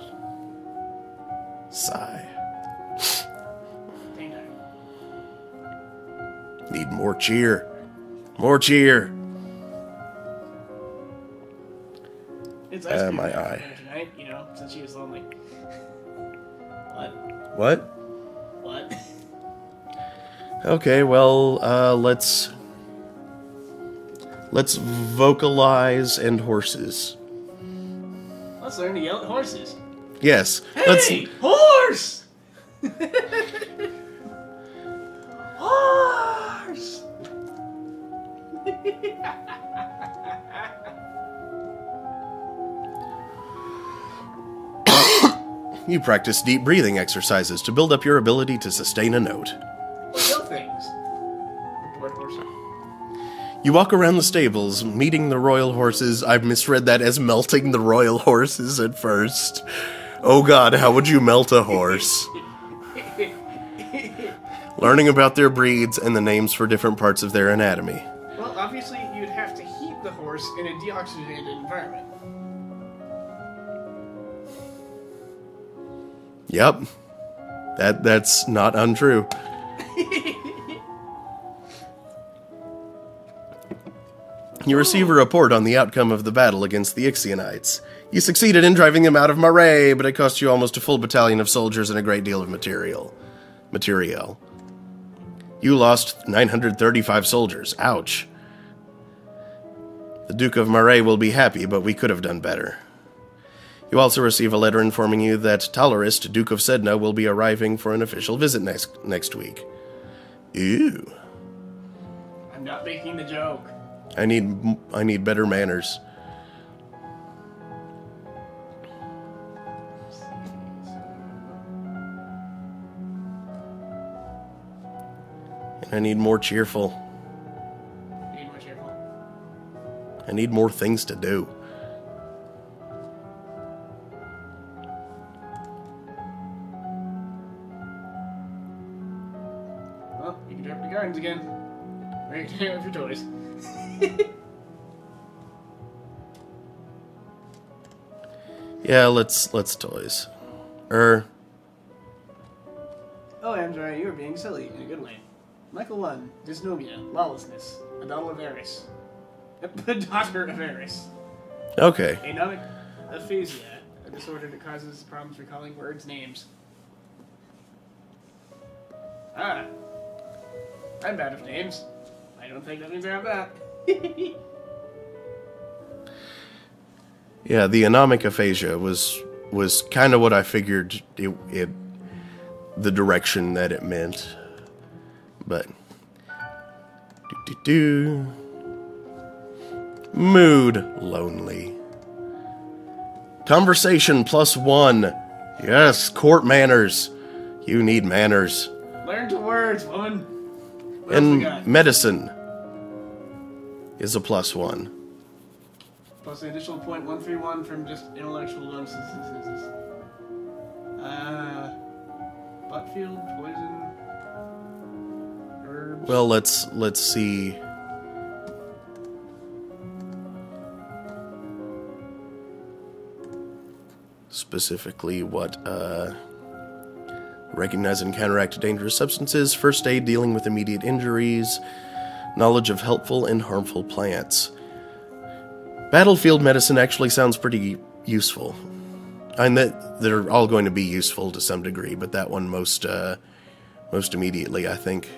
Sigh. Dang it. Need more cheer. More cheer. It's ice cream my night eye. for her tonight, you know, since she was lonely. What? What? What? Okay, well, let's vocalize and horses. Let's learn to yell at horses. Yes. Hey, horse! Horse! You practice deep breathing exercises to build up your ability to sustain a note. What yell things? Report horse. You walk around the stables, meeting the royal horses. I've misread that as melting the royal horses at first. Oh god, how would you melt a horse? Learning about their breeds and the names for different parts of their anatomy. Well, obviously, you'd have to heat the horse in a deoxygenated environment. Yep. That's not untrue. You receive a report on the outcome of the battle against the Ixionites. You succeeded in driving them out of Marais, but it cost you almost a full battalion of soldiers and a great deal of material. You lost 935 soldiers. Ouch. The Duke of Marais will be happy, but we could have done better. You also receive a letter informing you that Talarist, Duke of Sedna, will be arriving for an official visit next week. Ew. I'm not making the joke. I need better manners. And I need more cheerful. Need more cheerful. I need more things to do. Well, you can drive to the gardens again. Or you can have your toys. Yeah, let's toys. Andrea, you are being silly in a good way. Michael 1, dysnomia, lawlessness, a daughter of Eris. A daughter of Eris. Okay. Anomic aphasia, a disorder that causes problems recalling words' names. Ah. I'm bad with names. I don't think that means I have that. Yeah, the anomic aphasia was kind of what I figured the direction that it meant. But mood lonely. Conversation +1. Yes, court manners. You need manners. Learn to words, woman. What else we And got? medicine is a +1. Plus an additional 0.131 from just intellectual bonuses. Buttfield, poison, herbs. Well, let's see. Specifically what recognize and counteract dangerous substances, first aid dealing with immediate injuries, knowledge of helpful and harmful plants. Battlefield medicine actually sounds pretty useful. And that they're all going to be useful to some degree, but that one most immediately, I think.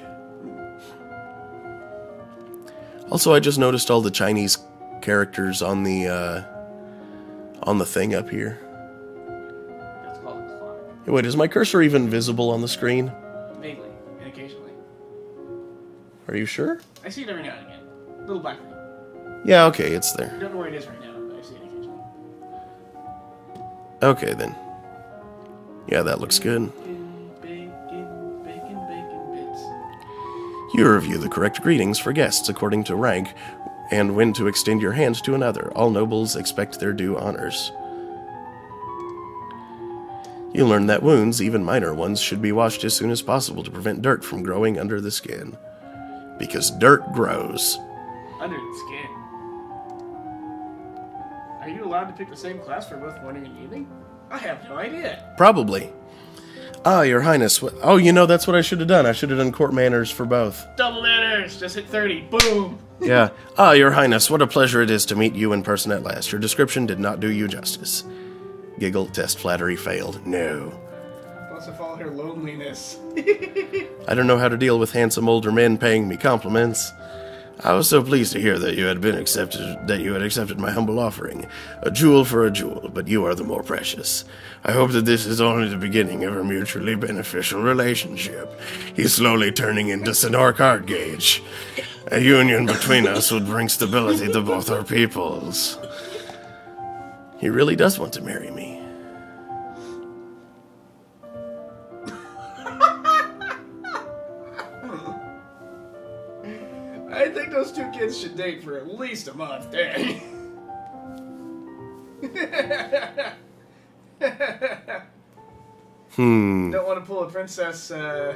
Also, I just noticed all the Chinese characters on the thing up here. That's called a clock. Hey, wait, is my cursor even visible on the screen? Vaguely, and occasionally. Are you sure? I see it every now and again. Little black thing. Yeah, okay, it's there. I don't know where it is right now, but I see it occasionally. Okay, then. Yeah, that looks good. Bacon bits. You review the correct greetings for guests according to rank, and when to extend your hand to another. All nobles expect their due honors. You learn that wounds, even minor ones, should be washed as soon as possible to prevent dirt from growing under the skin. Because dirt grows. Under the skin. Are you allowed to pick the same class for both morning and evening? I have no idea. Probably. Ah, your highness. Oh, you know, that's what I should have done. I should have done court manners for both. Double manners! Just hit 30. Boom! Yeah. Ah, your highness, what a pleasure it is to meet you in person at last. Your description did not do you justice. Giggle, test, flattery, failed. No. Plus, I follow her loneliness. I don't know how to deal with handsome older men paying me compliments. I was so pleased to hear that you had accepted my humble offering. A jewel for a jewel, but you are the more precious. I hope that this is only the beginning of a mutually beneficial relationship. He's slowly turning into Sonor Card Gauge. A union between us would bring stability to both our peoples. He really does want to marry me. I think those two kids should date for at least a month, dang. Don't want to pull a princess, Oh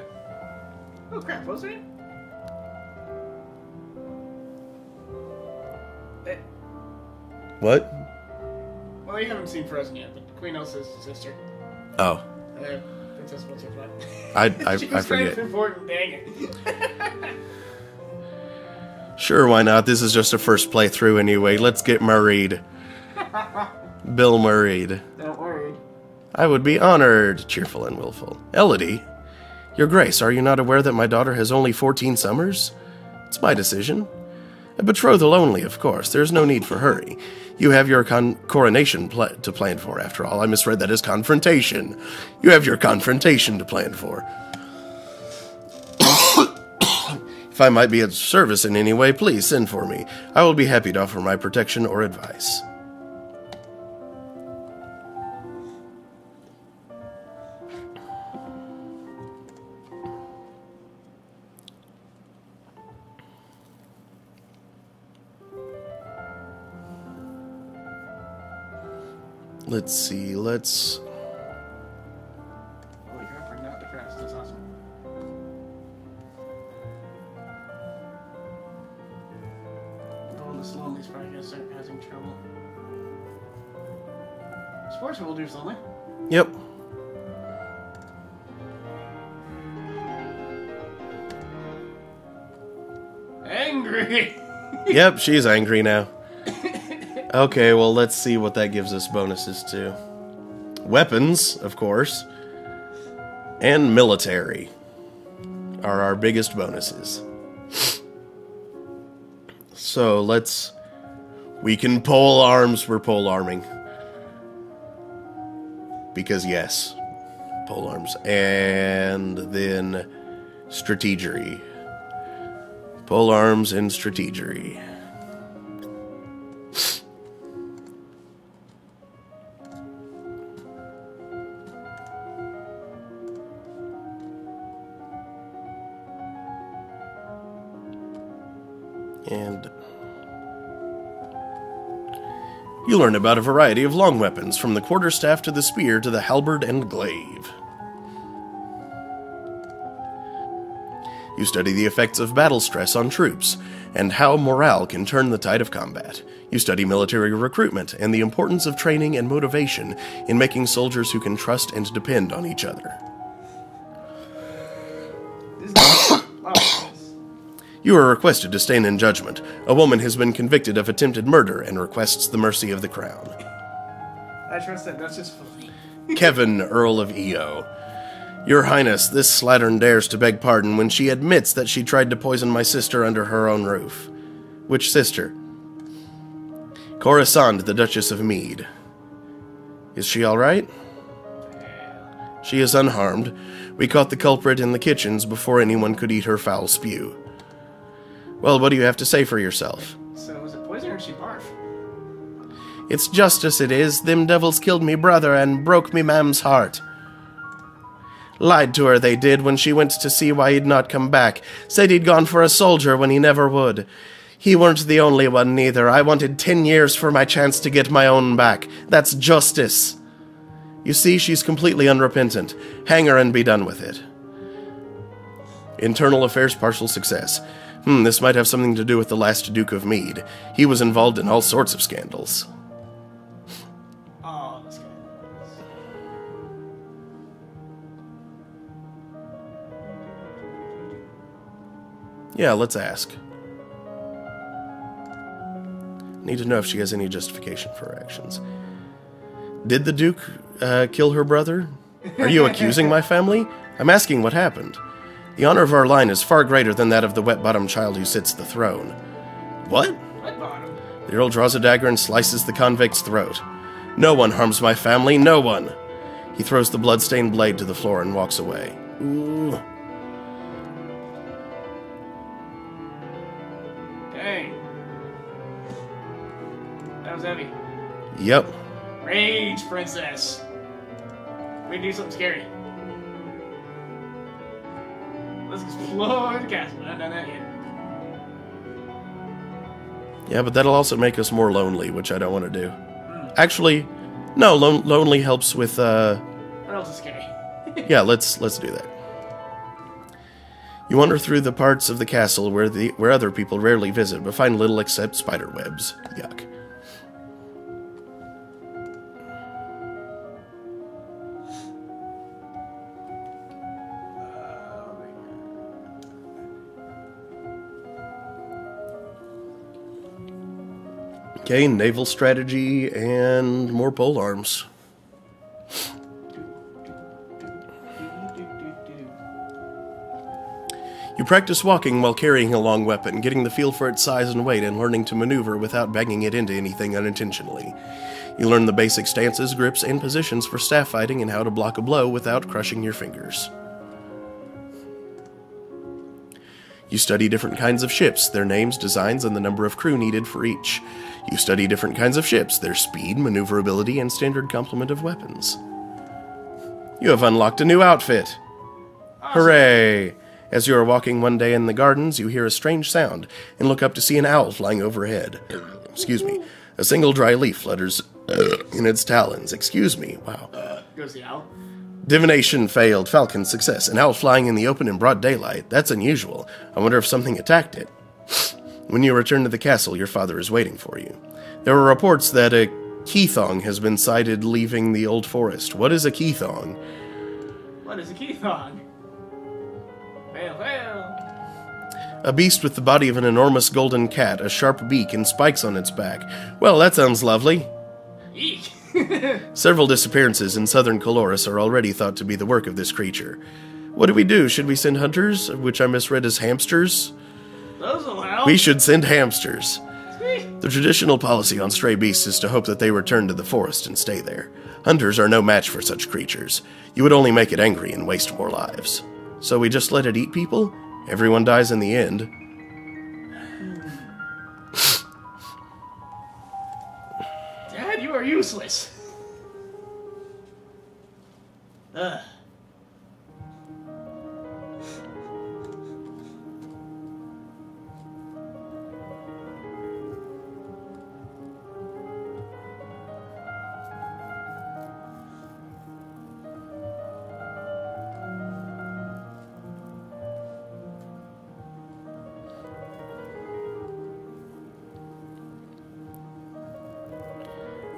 crap, what was it? What? Well, you haven't seen Frozen yet, but Queen Elsa's sister. Oh. Princess what's her name? I She was kind forget. of important, dang it. Sure, why not? This is just a first playthrough anyway. Let's get married. Bill married. Don't worry. I would be honored, cheerful and willful. Elodie, your grace, are you not aware that my daughter has only 14 summers? It's my decision. A betrothal only, of course. There's no need for hurry. You have your coronation to plan for, after all. I misread that as confrontation. You have your confrontation to plan for. If I might be of service in any way, please send for me. I will be happy to offer my protection or advice. Let's see, let's... Holy crap, we're not depressed. That's awesome. Oh, this lonely's probably gonna start having trouble. Sports will do something. Yep. Angry. Yep, she's angry now. Okay, well, let's see what that gives us bonuses to. Weapons, of course, and military are our biggest bonuses. So we can pole arms, we're pole arming. Because yes, pole arms. And then strategery. Pole arms and strategery. And you learn about a variety of long weapons, from the quarterstaff to the spear to the halberd and glaive. You study the effects of battle stress on troops, and how morale can turn the tide of combat. You study military recruitment, and the importance of training and motivation in making soldiers who can trust and depend on each other. You are requested to stand in judgment. A woman has been convicted of attempted murder and requests the mercy of the crown. I trust that. That's just funny. Kevin, Earl of Eo. Your Highness, this slattern dares to beg pardon when she admits that she tried to poison my sister under her own roof. Which sister? Coruscant, the Duchess of Mead. Is she all right? She is unharmed. We caught the culprit in the kitchens before anyone could eat her foul spew. Well, what do you have to say for yourself? So, was it poison or did she barf? It's justice it is. Them devils killed me brother and broke me mam's heart. Lied to her, they did, when she went to see why he'd not come back. Said he'd gone for a soldier when he never would. He weren't the only one, neither. I wanted 10 years for my chance to get my own back. That's justice. You see, she's completely unrepentant. Hang her and be done with it. Internal affairs partial success. This might have something to do with the last Duke of Mead. He was involved in all sorts of scandals. Oh, that's good. Yeah, let's ask. Need to know if she has any justification for her actions. Did the Duke kill her brother? Are you accusing my family? I'm asking what happened. The honor of our line is far greater than that of the wet-bottomed child who sits the throne. What? Wet-bottom? The Earl draws a dagger and slices the convict's throat. No one harms my family, no one. He throws the blood-stained blade to the floor and walks away. Ooh. Dang. That was heavy. Yep. Rage, princess. We do something scary. Let's explore the castle. I haven't done that yet. Yeah, but that'll also make us more lonely, which I don't want to do. Actually, no, lonely helps with, What else is scary? Yeah, let's do that. You wander through the parts of the castle where other people rarely visit, but find little except spider webs. Yuck. Okay, naval strategy and more pole arms. You practice walking while carrying a long weapon, getting the feel for its size and weight, and learning to maneuver without banging it into anything unintentionally. You learn the basic stances, grips, and positions for staff fighting and how to block a blow without crushing your fingers. You study different kinds of ships, their names, designs, and the number of crew needed for each. You study different kinds of ships, their speed, maneuverability, and standard complement of weapons. You have unlocked a new outfit! Awesome. Hooray! As you are walking one day in the gardens, you hear a strange sound, and look up to see an owl flying overhead. Excuse me. A single dry leaf flutters in its talons. Excuse me. Wow. Goes the owl. Divination failed. Falcon success. An owl flying in the open in broad daylight. That's unusual. I wonder if something attacked it. When you return to the castle, your father is waiting for you. There are reports that a Keithong has been sighted leaving the old forest. What is a Keithong? What is a Keithong? Well. A beast with the body of an enormous golden cat, a sharp beak, and spikes on its back. Well, that sounds lovely. Eek. Several disappearances in southern Coloris are already thought to be the work of this creature. What do we do? Should we send hunters, which I misread as hamsters? Those will help. We should send hamsters. The traditional policy on stray beasts is to hope that they return to the forest and stay there. Hunters are no match for such creatures. You would only make it angry and waste more lives. So we just let it eat people? Everyone dies in the end. Dad, you are useless. Ugh.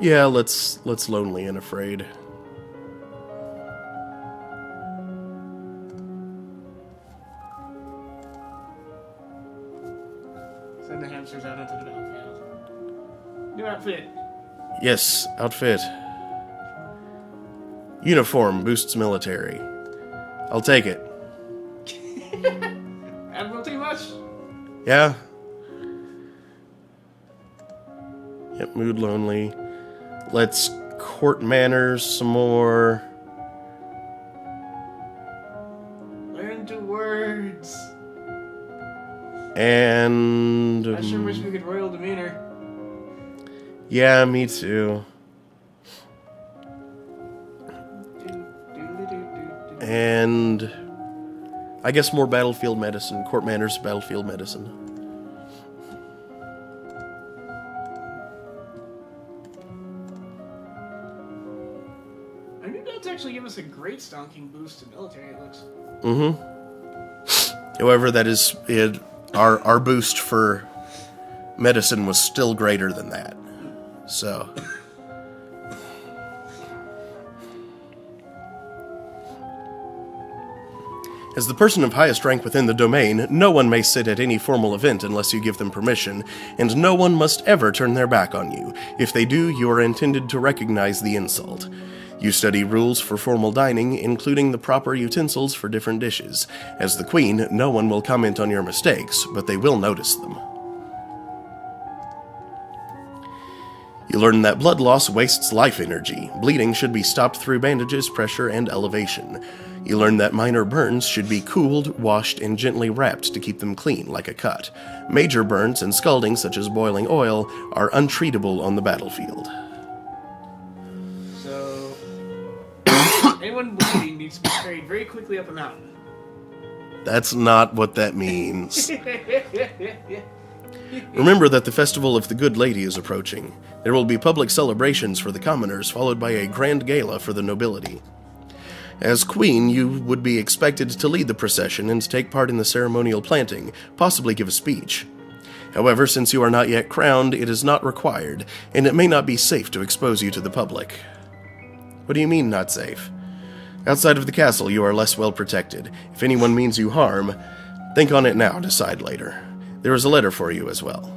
Yeah, let's lonely and afraid. Send the hamsters out into the battlefield. New outfit. Yes, outfit. Uniform boosts military. I'll take it. Admiralty much? Yeah. Yep, mood lonely. Let's court manners some more. Learn to words. And... I sure wish we could royal demeanor. yeah, me too. And... I guess more battlefield medicine. Court manners, battlefield medicine. Our new notes actually give us a great stonking boost to military, it looks. Mm-hmm. However, that is... Our boost for medicine was still greater than that. So... as the person of highest rank within the domain, no one may sit at any formal event unless you give them permission, and no one must ever turn their back on you. If they do, you are intended to recognize the insult. You study rules for formal dining, including the proper utensils for different dishes. As the queen, no one will comment on your mistakes, but they will notice them. You learn that blood loss wastes life energy. Bleeding should be stopped through bandages, pressure, and elevation. You learn that minor burns should be cooled, washed, and gently wrapped to keep them clean, like a cut. Major burns and scalding, such as boiling oil, are untreatable on the battlefield. So, anyone bleeding needs to be carried very quickly up a mountain. That's not what that means. Remember that the Festival of the Good Lady is approaching. There will be public celebrations for the commoners, followed by a grand gala for the nobility. As queen, you would be expected to lead the procession and take part in the ceremonial planting, possibly give a speech. However, since you are not yet crowned, it is not required, and it may not be safe to expose you to the public. What do you mean, not safe? Outside of the castle, you are less well protected. If anyone means you harm, think on it now, decide later. There is a letter for you as well.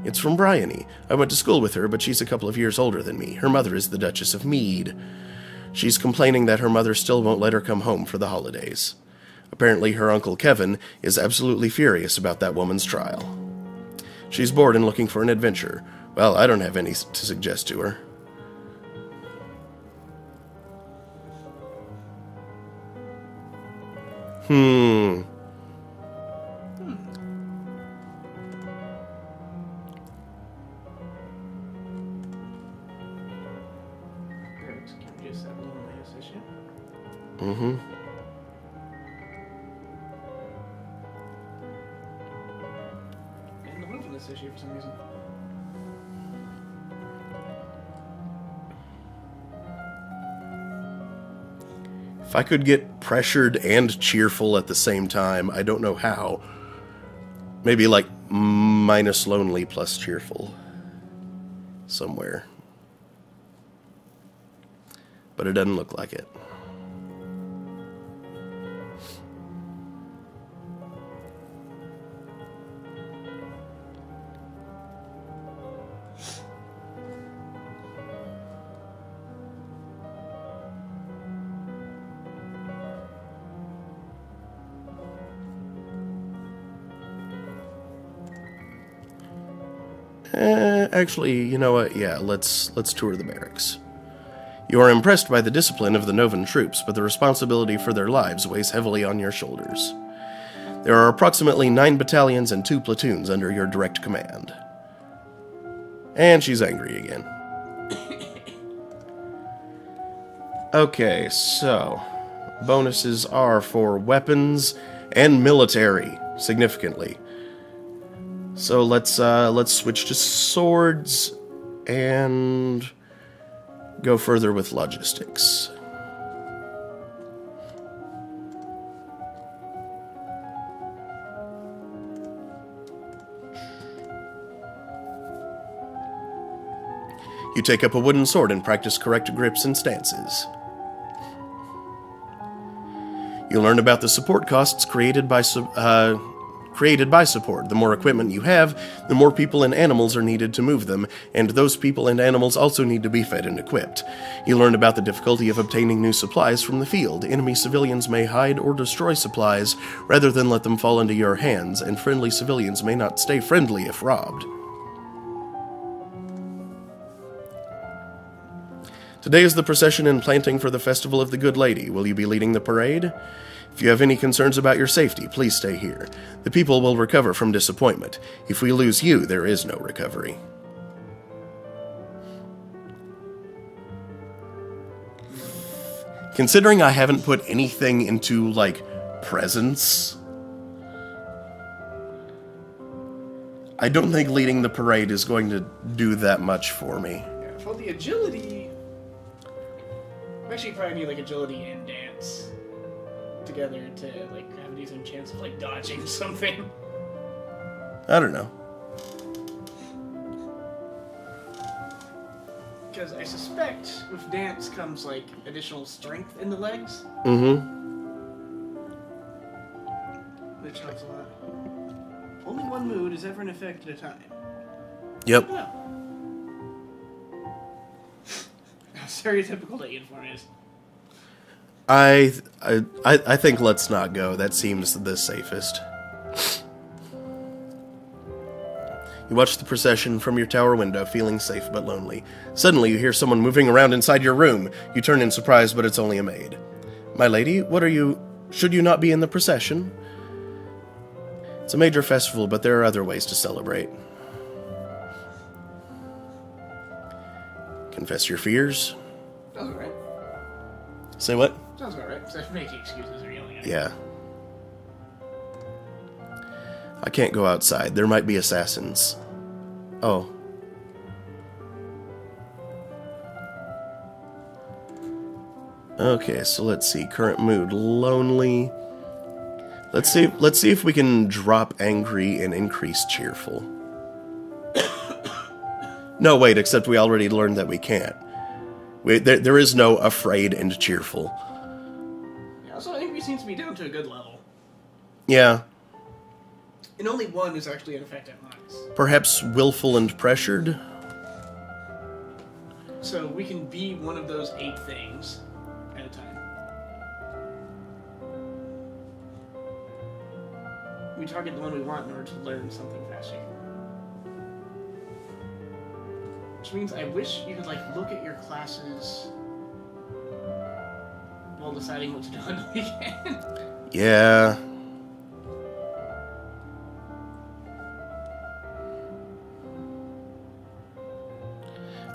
It's from Bryony. I went to school with her, but she's a couple of years older than me. Her mother is the Duchess of Mead. She's complaining that her mother still won't let her come home for the holidays. Apparently her uncle Kevin is absolutely furious about that woman's trial. She's bored and looking for an adventure. Well, I don't have any to suggest to her. Mm-hmm. And the move in this issue for some reason. If I could get pressured and cheerful at the same time, I don't know how. Maybe like minus lonely plus cheerful. Somewhere. But it doesn't look like it. Actually, you know what? Yeah, let's tour the barracks. You are impressed by the discipline of the Novan troops, but the responsibility for their lives weighs heavily on your shoulders. There are approximately 9 battalions and 2 platoons under your direct command. And she's angry again. Okay, so bonuses are for weapons and military, significantly. So let's switch to swords and go further with logistics. You take up a wooden sword and practice correct grips and stances. You learn about the support costs created by support. The more equipment you have, the more people and animals are needed to move them, and those people and animals also need to be fed and equipped. You learn about the difficulty of obtaining new supplies from the field. Enemy civilians may hide or destroy supplies rather than let them fall into your hands, and friendly civilians may not stay friendly if robbed. Today is the procession and planting for the Festival of the Good Lady. Will you be leading the parade? If you have any concerns about your safety, please stay here. The people will recover from disappointment. If we lose you, there is no recovery. Considering I haven't put anything into, like, presents, I don't think leading the parade is going to do that much for me. Yeah, for the agility... Actually, probably need, like, agility and dance together to, like, have a decent chance of, like, dodging something. I don't know. Because I suspect with dance comes, like, additional strength in the legs. Mm-hmm. Which helps a lot. Only one mood is ever in effect at a time. Yep. Oh. How stereotypical that uniform is. I think let's not go. That seems the safest. You watch the procession from your tower window, feeling safe but lonely. Suddenly, you hear someone moving around inside your room. You turn in surprise, but it's only a maid. My lady, what are you... Should you not be in the procession? It's a major festival, but there are other ways to celebrate. Confess your fears. Sounds alright. Say what? Sounds alright. So making excuses or yelling at Yeah. I can't go outside. There might be assassins. Oh. Okay, so let's see. Current mood, lonely. Let's see if we can drop angry and increase cheerful. No, wait, except we already learned that we can't. There is no afraid and cheerful. Yeah, also angry seems to be down to a good level. Yeah. And only one is actually in effect at max. Perhaps willful and pressured? So we can be one of those 8 things at a time. We target the one we want in order to learn something faster. Which means I wish you could, like, look at your classes while deciding what to do on the weekend. Yeah.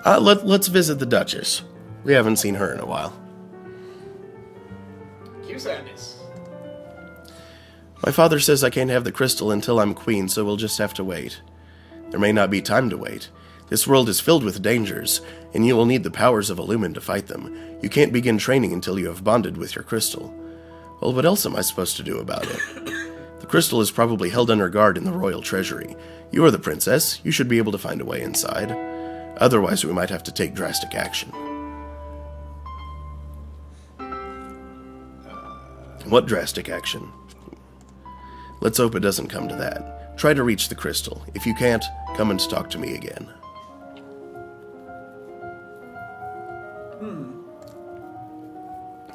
Let's visit the Duchess. We haven't seen her in a while. Cue sadness. My father says I can't have the crystal until I'm queen, so we'll just have to wait. There may not be time to wait. This world is filled with dangers, and you will need the powers of Illumin to fight them. You can't begin training until you have bonded with your crystal. Well, what else am I supposed to do about it? The crystal is probably held under guard in the royal treasury. You are the princess. You should be able to find a way inside. Otherwise, we might have to take drastic action. What drastic action? Let's hope it doesn't come to that. Try to reach the crystal. If you can't, come and talk to me again.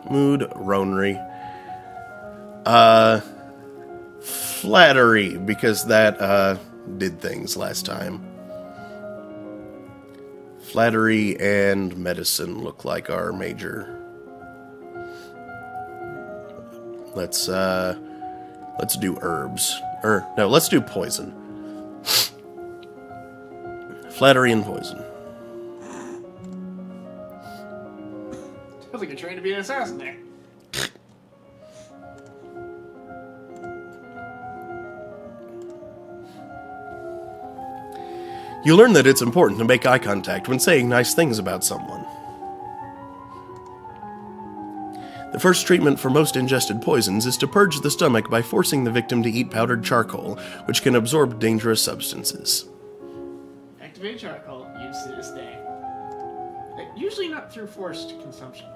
Mood, Ronery. Flattery, because that, did things last time. Flattery and medicine look like our major. Let's do herbs. No, let's do poison. Flattery and poison. Sounds like you're trying to be an assassin there. You learn that it's important to make eye contact when saying nice things about someone. The first treatment for most ingested poisons is to purge the stomach by forcing the victim to eat powdered charcoal, which can absorb dangerous substances. Activate charcoal. Use to this day. Usually not through forced consumption.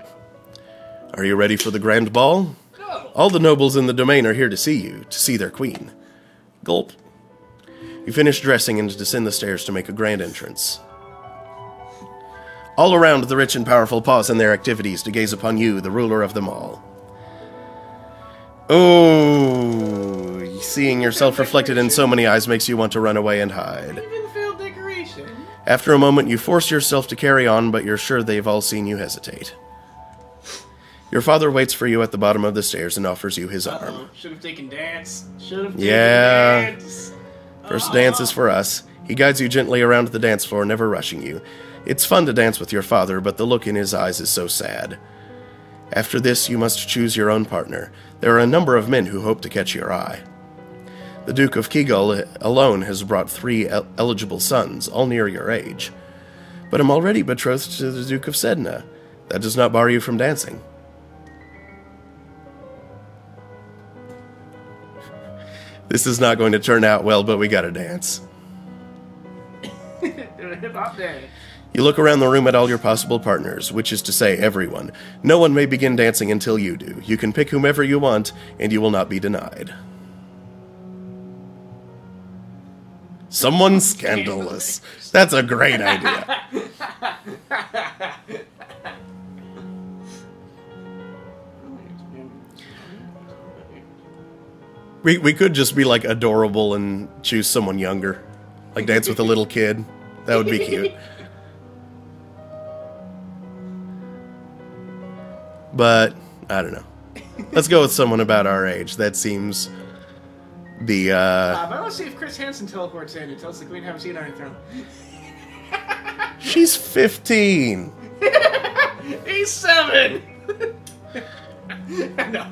Are you ready for the grand ball? No! All the nobles in the domain are here to see you, to see their queen. Gulp. You finish dressing and descend the stairs to make a grand entrance. All around, the rich and powerful pause in their activities to gaze upon you, the ruler of them all. Oh, seeing yourself reflected in so many eyes makes you want to run away and hide. Even failed decoration. After a moment, you force yourself to carry on, but you're sure they've all seen you hesitate. Your father waits for you at the bottom of the stairs and offers you his arm. Should have taken dance. Should have taken dance. First dance is for us. He guides you gently around the dance floor, never rushing you. It's fun to dance with your father, but the look in his eyes is so sad. After this, you must choose your own partner. There are a number of men who hope to catch your eye. The Duke of Kegel alone has brought 3 eligible sons, all near your age. But I'm already betrothed to the Duke of Sedna. That does not bar you from dancing. This is not going to turn out well, but we gotta dance. Hip-hop day. You look around the room at all your possible partners, which is to say everyone. No one may begin dancing until you do. You can pick whomever you want, and you will not be denied. Someone scandalous. That's a great idea. We could just be like adorable and choose someone younger. Like dance with a little kid. That would be cute. But, I don't know. Let's go with someone about our age. That seems the, but I want to see if Chris Hansen teleports in and tells the queen how to see an Iron Throne. She's 15. He's 7. No.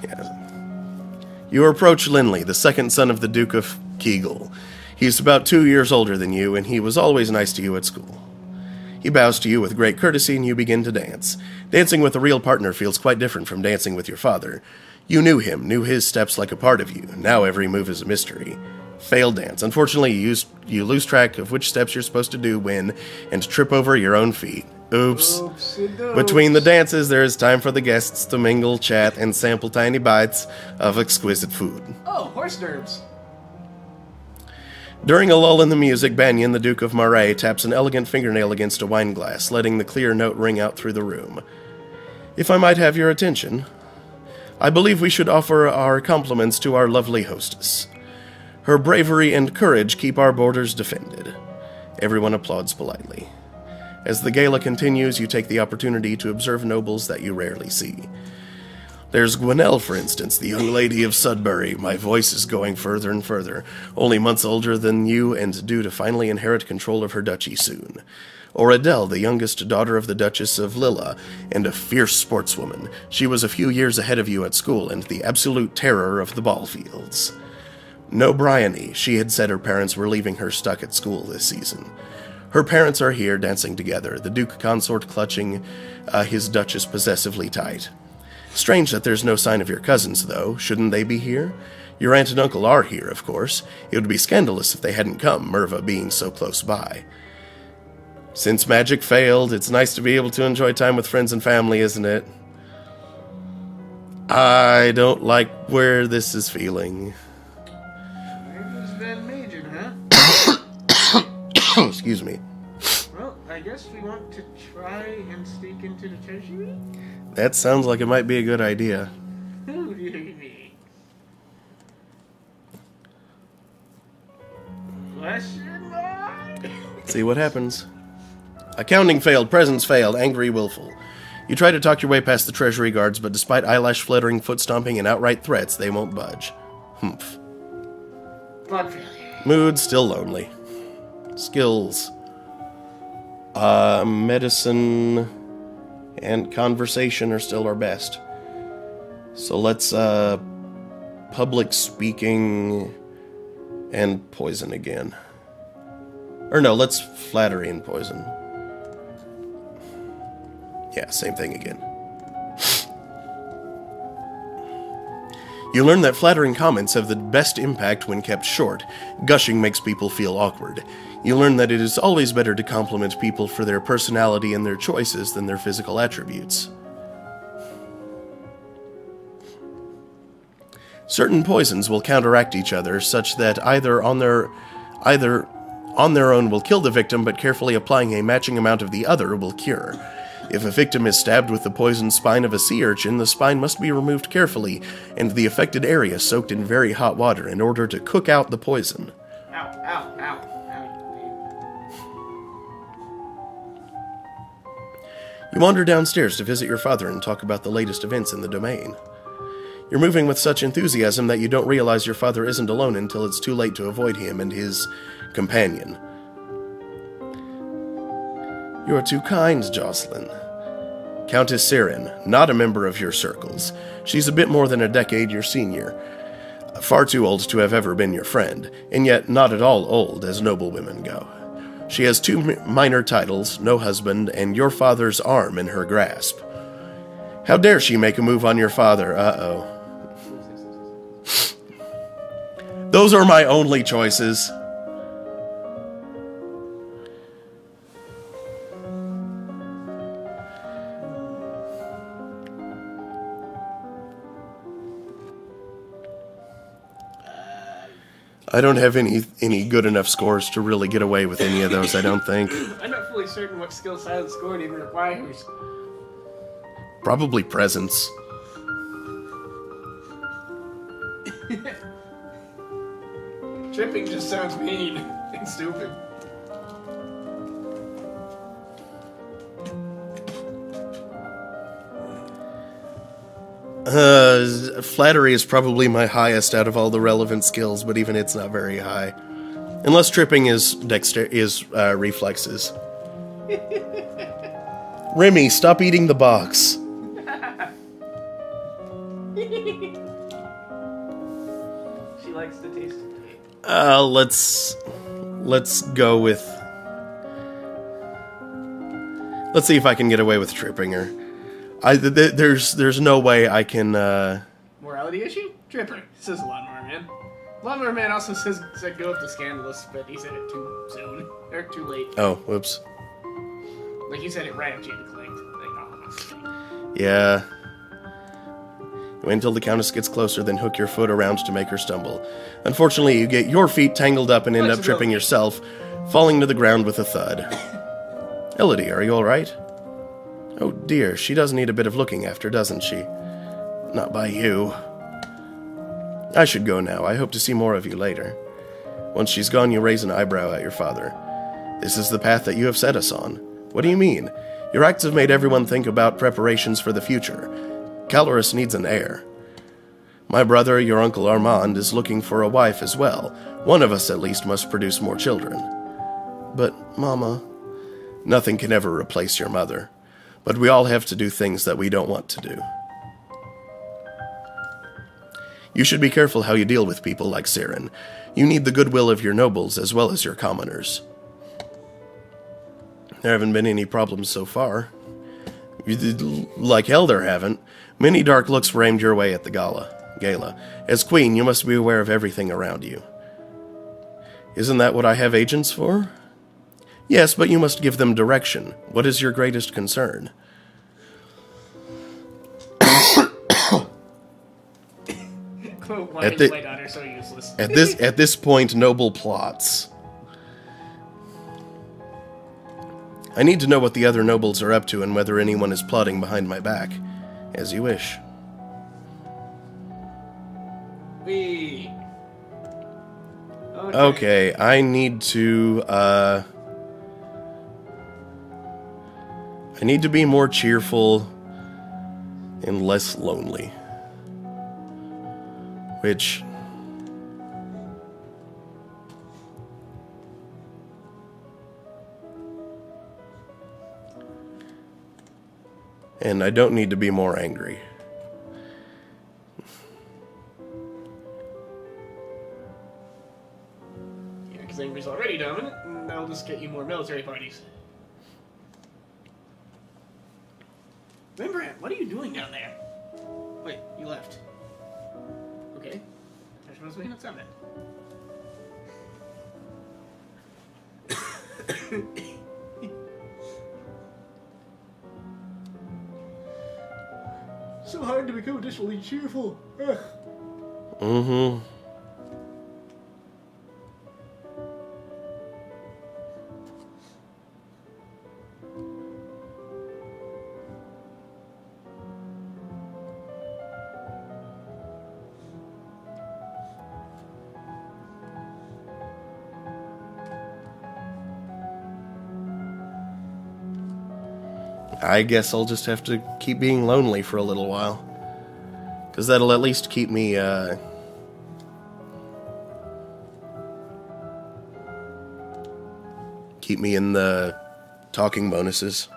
Yeah. You approach Linley, the second son of the Duke of Kegel. He's about 2 years older than you, and he was always nice to you at school. He bows to you with great courtesy, and you begin to dance. Dancing with a real partner feels quite different from dancing with your father. You knew him, knew his steps like a part of you. Now every move is a mystery. Failed dance. Unfortunately, you lose track of which steps you're supposed to do when, and trip over your own feet. Oops. Between the dances, there is time for the guests to mingle, chat, and sample tiny bites of exquisite food. Oh, horse nerves. During a lull in the music, Banyan, the Duke of Marais, taps an elegant fingernail against a wine glass, letting the clear note ring out through the room. If I might have your attention, I believe we should offer our compliments to our lovely hostess. Her bravery and courage keep our borders defended. Everyone applauds politely. As the gala continues, you take the opportunity to observe nobles that you rarely see. There's Gwenelle, for instance, the young lady of Sudbury. My voice is going further and further. Only months older than you and due to finally inherit control of her duchy soon. Or Adele, the youngest daughter of the Duchess of Lilla, and a fierce sportswoman. She was a few years ahead of you at school and the absolute terror of the ball fields. No Bryony. She had said her parents were leaving her stuck at school this season. Her parents are here dancing together, the Duke Consort clutching his Duchess possessively tight. Strange that there's no sign of your cousins, though. Shouldn't they be here? Your aunt and uncle are here, of course. It would be scandalous if they hadn't come, Merva being so close by. Since magic failed, it's nice to be able to enjoy time with friends and family, isn't it? I don't like where this is feeling. Merva's been majored, huh? Excuse me. Well, I guess we want to try and sneak into the treasury? That sounds like it might be a good idea. Who do you mean? Well, Question mark? See what happens. Accounting failed, presents failed, angry, willful. You try to talk your way past the treasury guards, but despite eyelash-fluttering, foot-stomping, and outright threats, they won't budge. Humph. Blood failure. Mood, still lonely. Skills. Medicine and conversation are still our best. So let's, public speaking and poison again. Or no, let's flattery and poison. Yeah, same thing again. You learn that flattering comments have the best impact when kept short. Gushing makes people feel awkward. You learn that it is always better to compliment people for their personality and their choices than their physical attributes. Certain poisons will counteract each other, such that either on their own will kill the victim, but carefully applying a matching amount of the other will cure. If a victim is stabbed with the poisoned spine of a sea urchin, the spine must be removed carefully, and the affected area soaked in very hot water in order to cook out the poison. Ow, ow, ow, You wander downstairs to visit your father and talk about the latest events in the domain. You're moving with such enthusiasm that you don't realize your father isn't alone until it's too late to avoid him and his companion. You are too kind, Jocelyn. Countess Siren, not a member of your circles. She's a bit more than a decade your senior. Far too old to have ever been your friend, and yet not at all old as noble women go. She has 2 minor titles, no husband, and your father's arm in her grasp. How dare she make a move on your father? Uh-oh. Those are my only choices. I don't have any good enough scores to really get away with any of those, I don't think. I'm not fully certain what skill silent scoring even requires. Probably presence. Tripping just sounds mean and stupid. Flattery is probably my highest out of all the relevant skills, but even it's not very high. Unless tripping is reflexes. Remy, stop eating the box. She likes the taste of cake. Let's go with... Let's see if I can get away with tripping her. There's no way I can, Morality issue? Tripper, says the Lawnmower Man. Lawnmower Man also said go up to Scandalous, but he said it too soon. Or too late. Oh, whoops. Like, he said it right after you clicked. Like, oh, Yeah. Wait until the Countess gets closer, then hook your foot around to make her stumble. Unfortunately, you get your feet tangled up and end up tripping yourself, falling to the ground with a thud. Elodie, are you alright? Oh dear, she does need a bit of looking after, doesn't she? Not by you. I should go now. I hope to see more of you later. Once she's gone, you raise an eyebrow at your father. This is the path that you have set us on. What do you mean? Your acts have made everyone think about preparations for the future. Calorus needs an heir. My brother, your Uncle Armand, is looking for a wife as well. One of us, at least, must produce more children. But, Mama... Nothing can ever replace your mother. But we all have to do things that we don't want to do. You should be careful how you deal with people like Siren. You need the goodwill of your nobles as well as your commoners. There haven't been any problems so far. Like hell there haven't. Many dark looks framed your way at the gala. As queen, you must be aware of everything around you. Isn't that what I have agents for? Yes, but you must give them direction. What is your greatest concern? Why is my daughter so useless? At this point, noble plots. I need to know what the other nobles are up to and whether anyone is plotting behind my back. As you wish. Okay, I need to, I need to be more cheerful and less lonely. Which... And I don't need to be more angry. Yeah, because angry's already dominant, and that'll just get you more military parties. Rembrandt, what are you doing down there? Wait, you left. Okay. I suppose we not sound it. So hard to become additionally cheerful. Ugh. Mm-hmm. I guess I'll just have to keep being lonely for a little while. Because that'll at least keep me, keep me in the talking bonuses.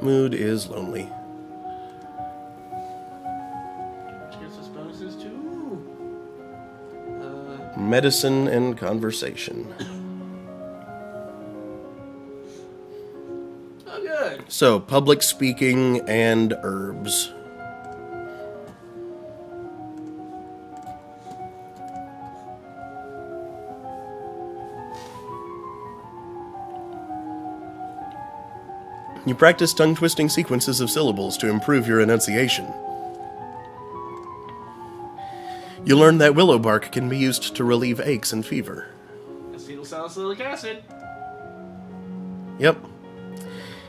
Mood is lonely. Which gives us bonuses too. Medicine and conversation. Oh, good. So, public speaking and herbs. You practice tongue-twisting sequences of syllables to improve your enunciation. You learn that willow bark can be used to relieve aches and fever. Acetylsalicylic acid. Yep.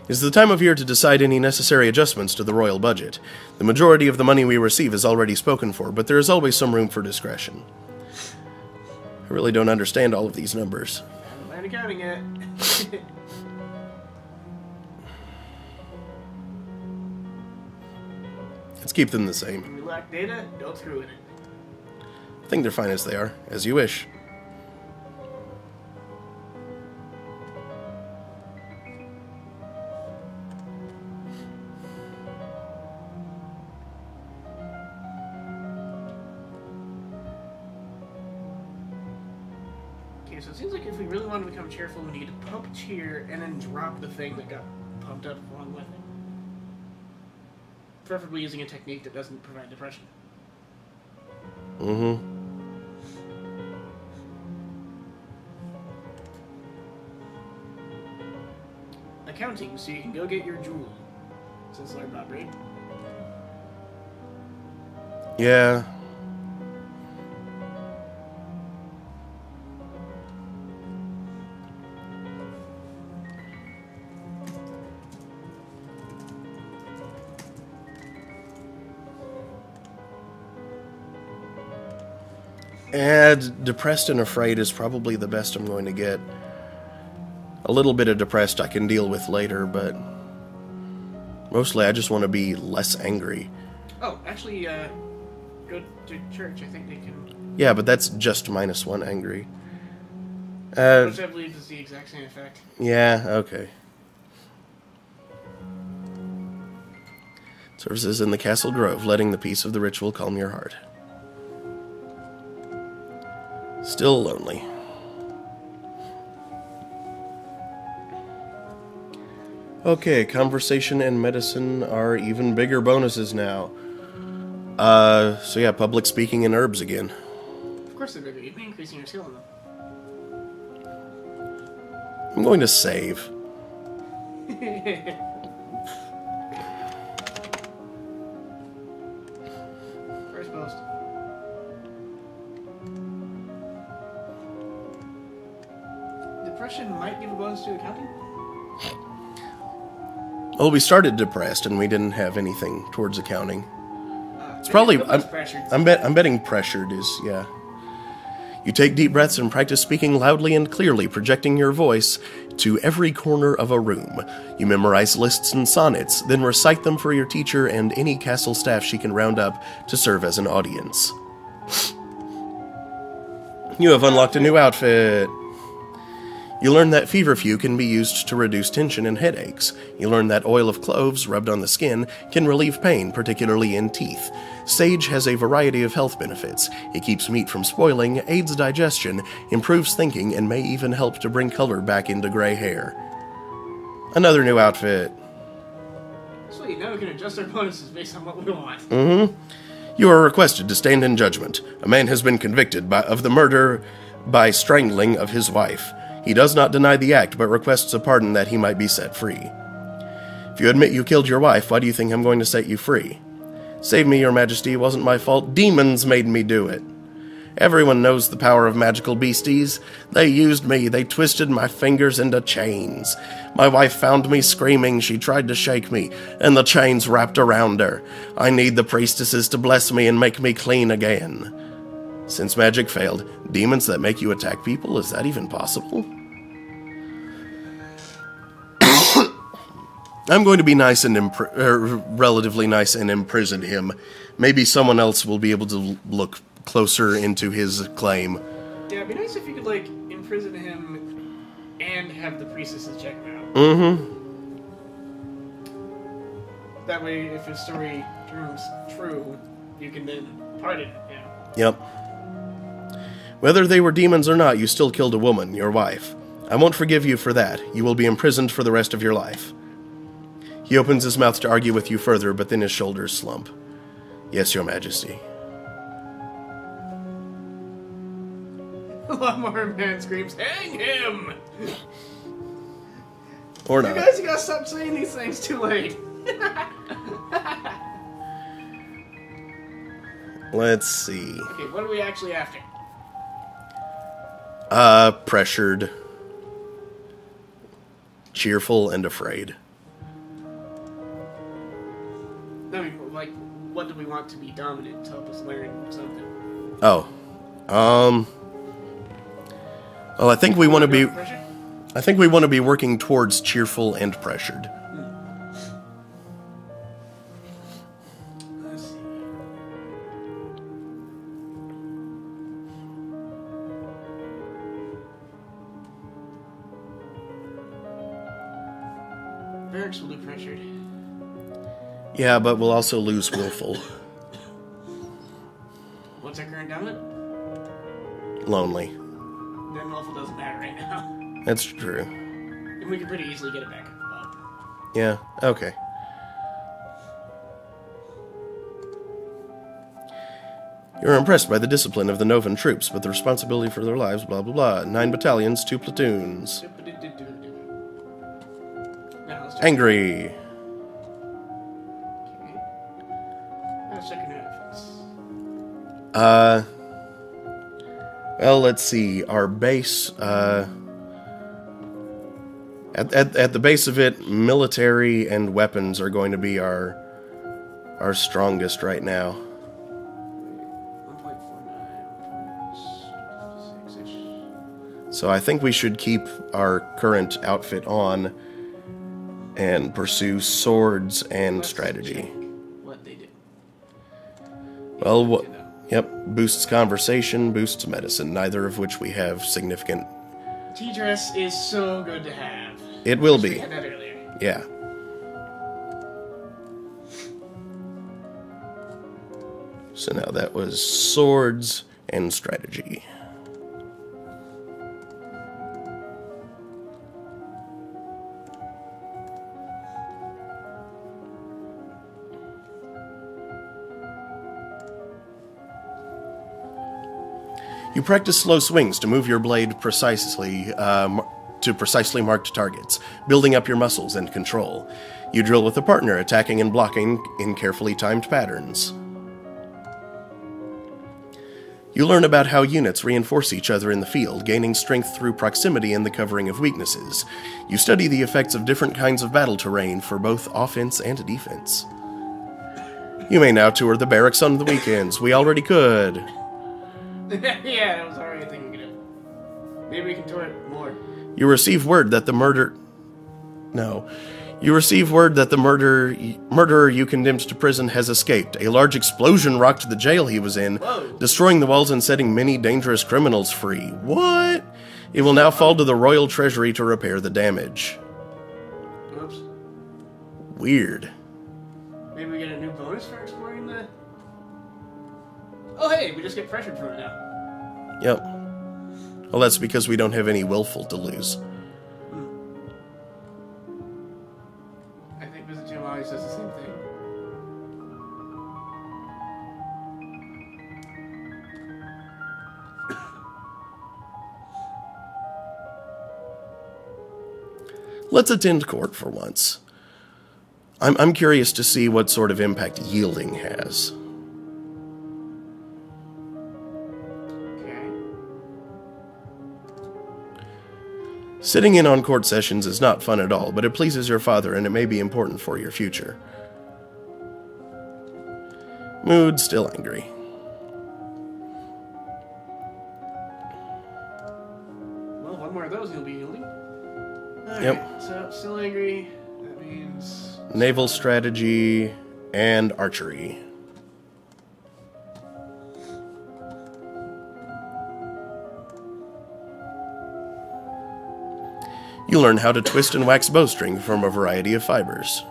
It's the time of year to decide any necessary adjustments to the royal budget. The majority of the money we receive is already spoken for, but there is always some room for discretion. I really don't understand all of these numbers. I haven't counting yet. Let's keep them the same. When we lack data, don't screw with it. I think they're fine as they are, as you wish. Okay, so it seems like if we really want to become cheerful, we need to pump cheer and then drop the thing that got pumped up along with it. Preferably using a technique that doesn't provide depression. Mm-hmm. Accounting, so you can go get your jewel. Since Lord Bobby. Yeah. And depressed and afraid is probably the best I'm going to get. A little bit of depressed I can deal with later, but mostly I just want to be less angry. Oh, actually, go to church. I think they can... Yeah, but that's just -1 angry. Which I believe is the exact same effect. Yeah, okay. Services in the Castle Grove, letting the peace of the ritual calm your heart. Still lonely. Okay, conversation and medicine are even bigger bonuses now. So yeah, public speaking and herbs again. Of course they're bigger. You've been increasing your skill in them. I'm going to save. First post. Depression might give a bonus to accounting? Well, we started depressed and we didn't have anything towards accounting. It's probably... It's pressured. I'm betting pressured is, yeah. You take deep breaths and practice speaking loudly and clearly, projecting your voice to every corner of a room. You memorize lists and sonnets, then recite them for your teacher and any castle staff she can round up to serve as an audience. You have unlocked a new outfit. You learn that feverfew can be used to reduce tension and headaches. You learn that oil of cloves rubbed on the skin can relieve pain, particularly in teeth. Sage has a variety of health benefits. It keeps meat from spoiling, aids digestion, improves thinking, and may even help to bring color back into gray hair. Another new outfit. Sweet, now we can adjust our bonuses based on what we want. You are requested to stand in judgment. A man has been convicted of the murder by strangling of his wife. He does not deny the act, but requests a pardon that he might be set free. If you admit you killed your wife, why do you think I'm going to set you free? Save me, your majesty, it wasn't my fault. Demons made me do it. Everyone knows the power of magical beasties. They used me, they twisted my fingers into chains. My wife found me screaming, she tried to shake me, and the chains wrapped around her. I need the priestesses to bless me and make me clean again. Since magic failed, demons that make you attack people, is that even possible? I'm going to be nice and relatively nice and imprison him. Maybe someone else will be able to look closer into his claim. Yeah, it'd be nice if you could, like, imprison him and have the priestesses check him out. That way, if his story turns true, you can then pardon it, yeah. Yep. Whether they were demons or not, you still killed a woman, your wife. I won't forgive you for that. You will be imprisoned for the rest of your life. He opens his mouth to argue with you further, but then his shoulders slump. Yes, your majesty. A lot more man screams, hang him! Or not. You guys, you gotta stop saying these things too late. Let's see. Okay, what are we actually after? Pressured. Cheerful and afraid. I mean, like, what do we want to be dominant to help us learn something? Oh. Well, I think we want to be... Pressure? I think we want to be working towards cheerful and pressured. Let's see. Barracks will do pressured. Yeah, but we'll also lose willful. What's our current dominant? Lonely. Then willful doesn't matter right now. That's true. And we can pretty easily get it back up. Yeah, okay. You're impressed by the discipline of the Novan troops, but the responsibility for their lives, blah blah blah. 9 battalions, 2 platoons. Now let's check. Angry. Okay. Let's check our outfits. Well, let's see. Our base, at the base of it, military and weapons are going to be our strongest right now. 1.49, So I think we should keep our current outfit on and pursue swords and strategy. What they do. Well, yep, boosts conversation, boosts medicine, neither of which we have significant... Tea dress is so good to have. It will We be. had that earlier. Yeah. So now that was swords and strategy. You practice slow swings to move your blade precisely to precisely marked targets, building up your muscles and control. You drill with a partner, attacking and blocking in carefully timed patterns. You learn about how units reinforce each other in the field, gaining strength through proximity and the covering of weaknesses. You study the effects of different kinds of battle terrain for both offense and defense. You may now tour the barracks on the weekends. We already could. Yeah, that was already a thing we could do. Maybe we can tour it more. You receive word that the murderer you condemned to prison has escaped. A large explosion rocked the jail he was in, destroying the walls and setting many dangerous criminals free. What? It will now fall to the royal treasury to repair the damage. Oops. Weird. Maybe we get a new bonus for exploring the... Oh hey, we just get pressured from it now. Yep. Well, that's because we don't have any willful to lose. I think Visit Jim always does the same thing. Let's attend court for once. I'm curious to see what sort of impact yielding has. Okay. Sitting in on court sessions is not fun at all, but it pleases your father and it may be important for your future. Mood still angry. Well, one more of those and you'll be yielding. Yep. So, still angry. That means... Naval strategy and archery. You learn how to twist and wax bowstring from a variety of fibers.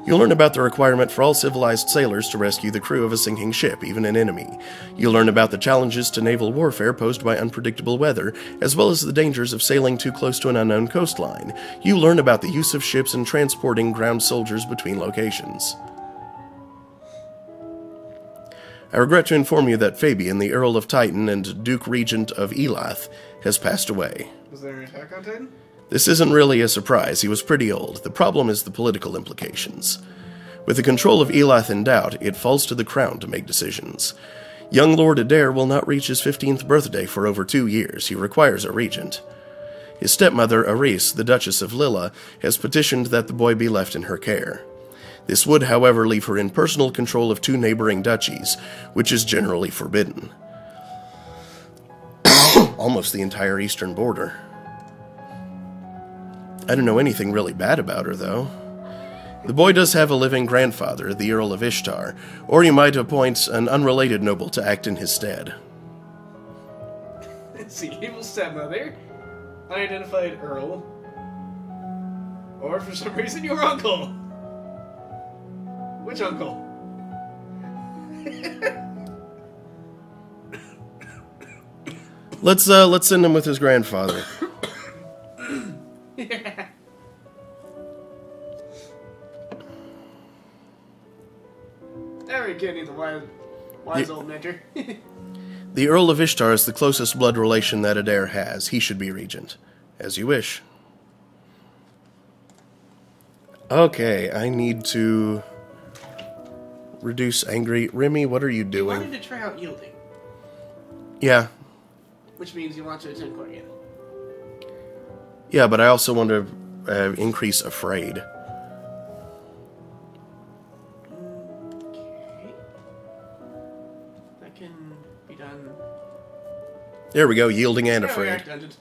You'll learn about the requirement for all civilized sailors to rescue the crew of a sinking ship, even an enemy. You'll learn about the challenges to naval warfare posed by unpredictable weather, as well as the dangers of sailing too close to an unknown coastline. You learn about the use of ships in transporting ground soldiers between locations. I regret to inform you that Fabian, the Earl of Titan and Duke Regent of Elath, has passed away. Was there an attack on Titan? This isn't really a surprise. He was pretty old. The problem is the political implications. With the control of Elath in doubt, it falls to the crown to make decisions. Young Lord Adair will not reach his 15th birthday for over 2 years. He requires a regent. His stepmother, Aris, the Duchess of Lilla, has petitioned that the boy be left in her care. This would, however, leave her in personal control of 2 neighboring duchies, which is generally forbidden. Almost the entire eastern border. I don't know anything really bad about her, though. The boy does have a living grandfather, the Earl of Ishtar, or you might appoint an unrelated noble to act in his stead. Let's see, evil stepmother, unidentified earl, or for some reason your uncle. Which uncle? Let's send him with his grandfather. Yeah. Never kidding the wise old mentor. The Earl of Ishtar is the closest blood relation that Adair has. He should be regent. As you wish. Okay, I need to reduce angry. Remy, what are you You doing? wanted to try out yielding, Yeah. which means you want to attend court again. Yeah, but I also want to increase afraid. Okay. That can be done. There we go, yielding and Yeah, we afraid. act dungeons.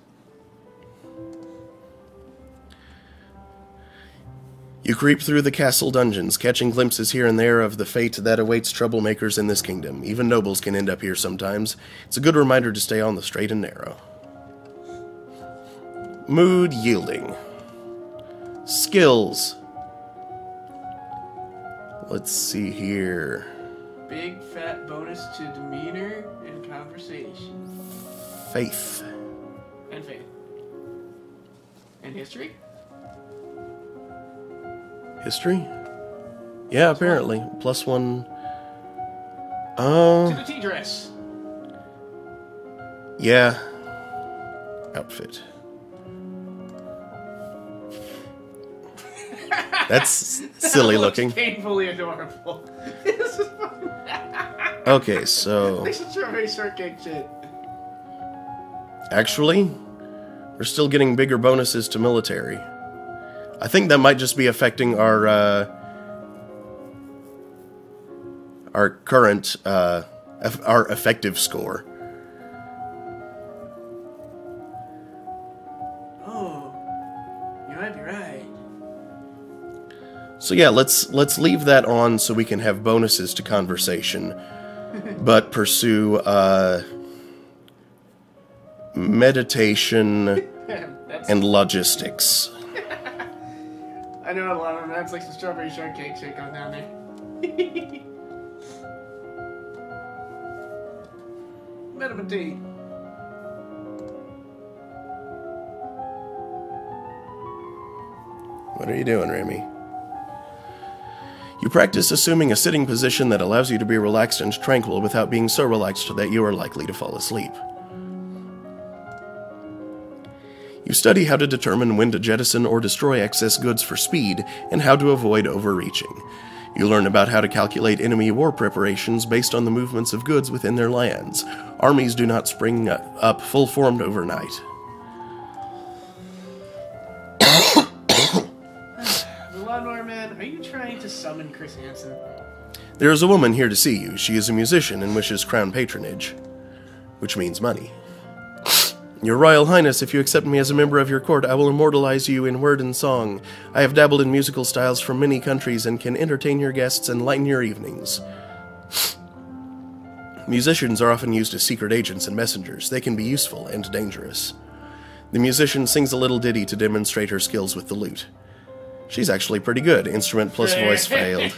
You creep through the castle dungeons, catching glimpses here and there of the fate that awaits troublemakers in this kingdom. Even nobles can end up here sometimes. It's a good reminder to stay on the straight and narrow. Mood yielding. Skills. Let's see here. Big fat bonus to demeanor and conversation. Faith. And faith. And history? History? Yeah, apparently. +1. To the tea dress. Yeah. Outfit. That's silly That looks looking. painfully adorable. This is fun. Okay, so This is strawberry shortcake shit. actually, we're still getting bigger bonuses to military. I think that might just be affecting our our current, our effective score. Oh, you might be right. So yeah, let's leave that on so we can have bonuses to conversation, but pursue meditation and logistics. I know a lot of them. That's like some strawberry shortcake shit going down there. Meditate. What are you doing, Remy? You practice assuming a sitting position that allows you to be relaxed and tranquil without being so relaxed that you are likely to fall asleep. You study how to determine when to jettison or destroy excess goods for speed and how to avoid overreaching. You learn about how to calculate enemy war preparations based on the movements of goods within their lands. Armies do not spring up full-formed overnight. The Lawnmower Man, are you trying to summon Chris Hansen? There is a woman here to see you. She is a musician and wishes crown patronage, which means money. Your Royal Highness, if you accept me as a member of your court, I will immortalize you in word and song. I have dabbled in musical styles from many countries and can entertain your guests and lighten your evenings. Musicians are often used as secret agents and messengers. They can be useful and dangerous. The musician sings a little ditty to demonstrate her skills with the lute. She's actually pretty good. Instrument plus voice failed.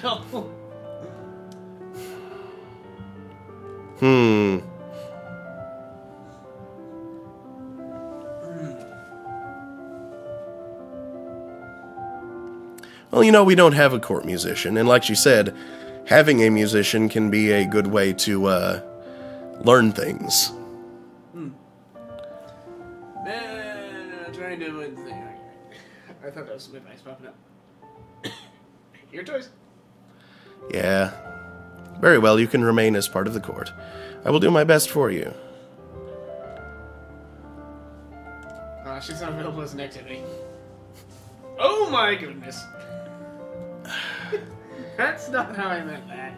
Well, you know, we don't have a court musician, and like she said, having a musician can be a good way to, learn things. Man, trying to avoid the thing. I thought that was some advice popping up. Your choice. Yeah. Very well, you can remain as part of the court. I will do my best for you. She's not available as an activity. Oh my goodness. That's not how I meant that.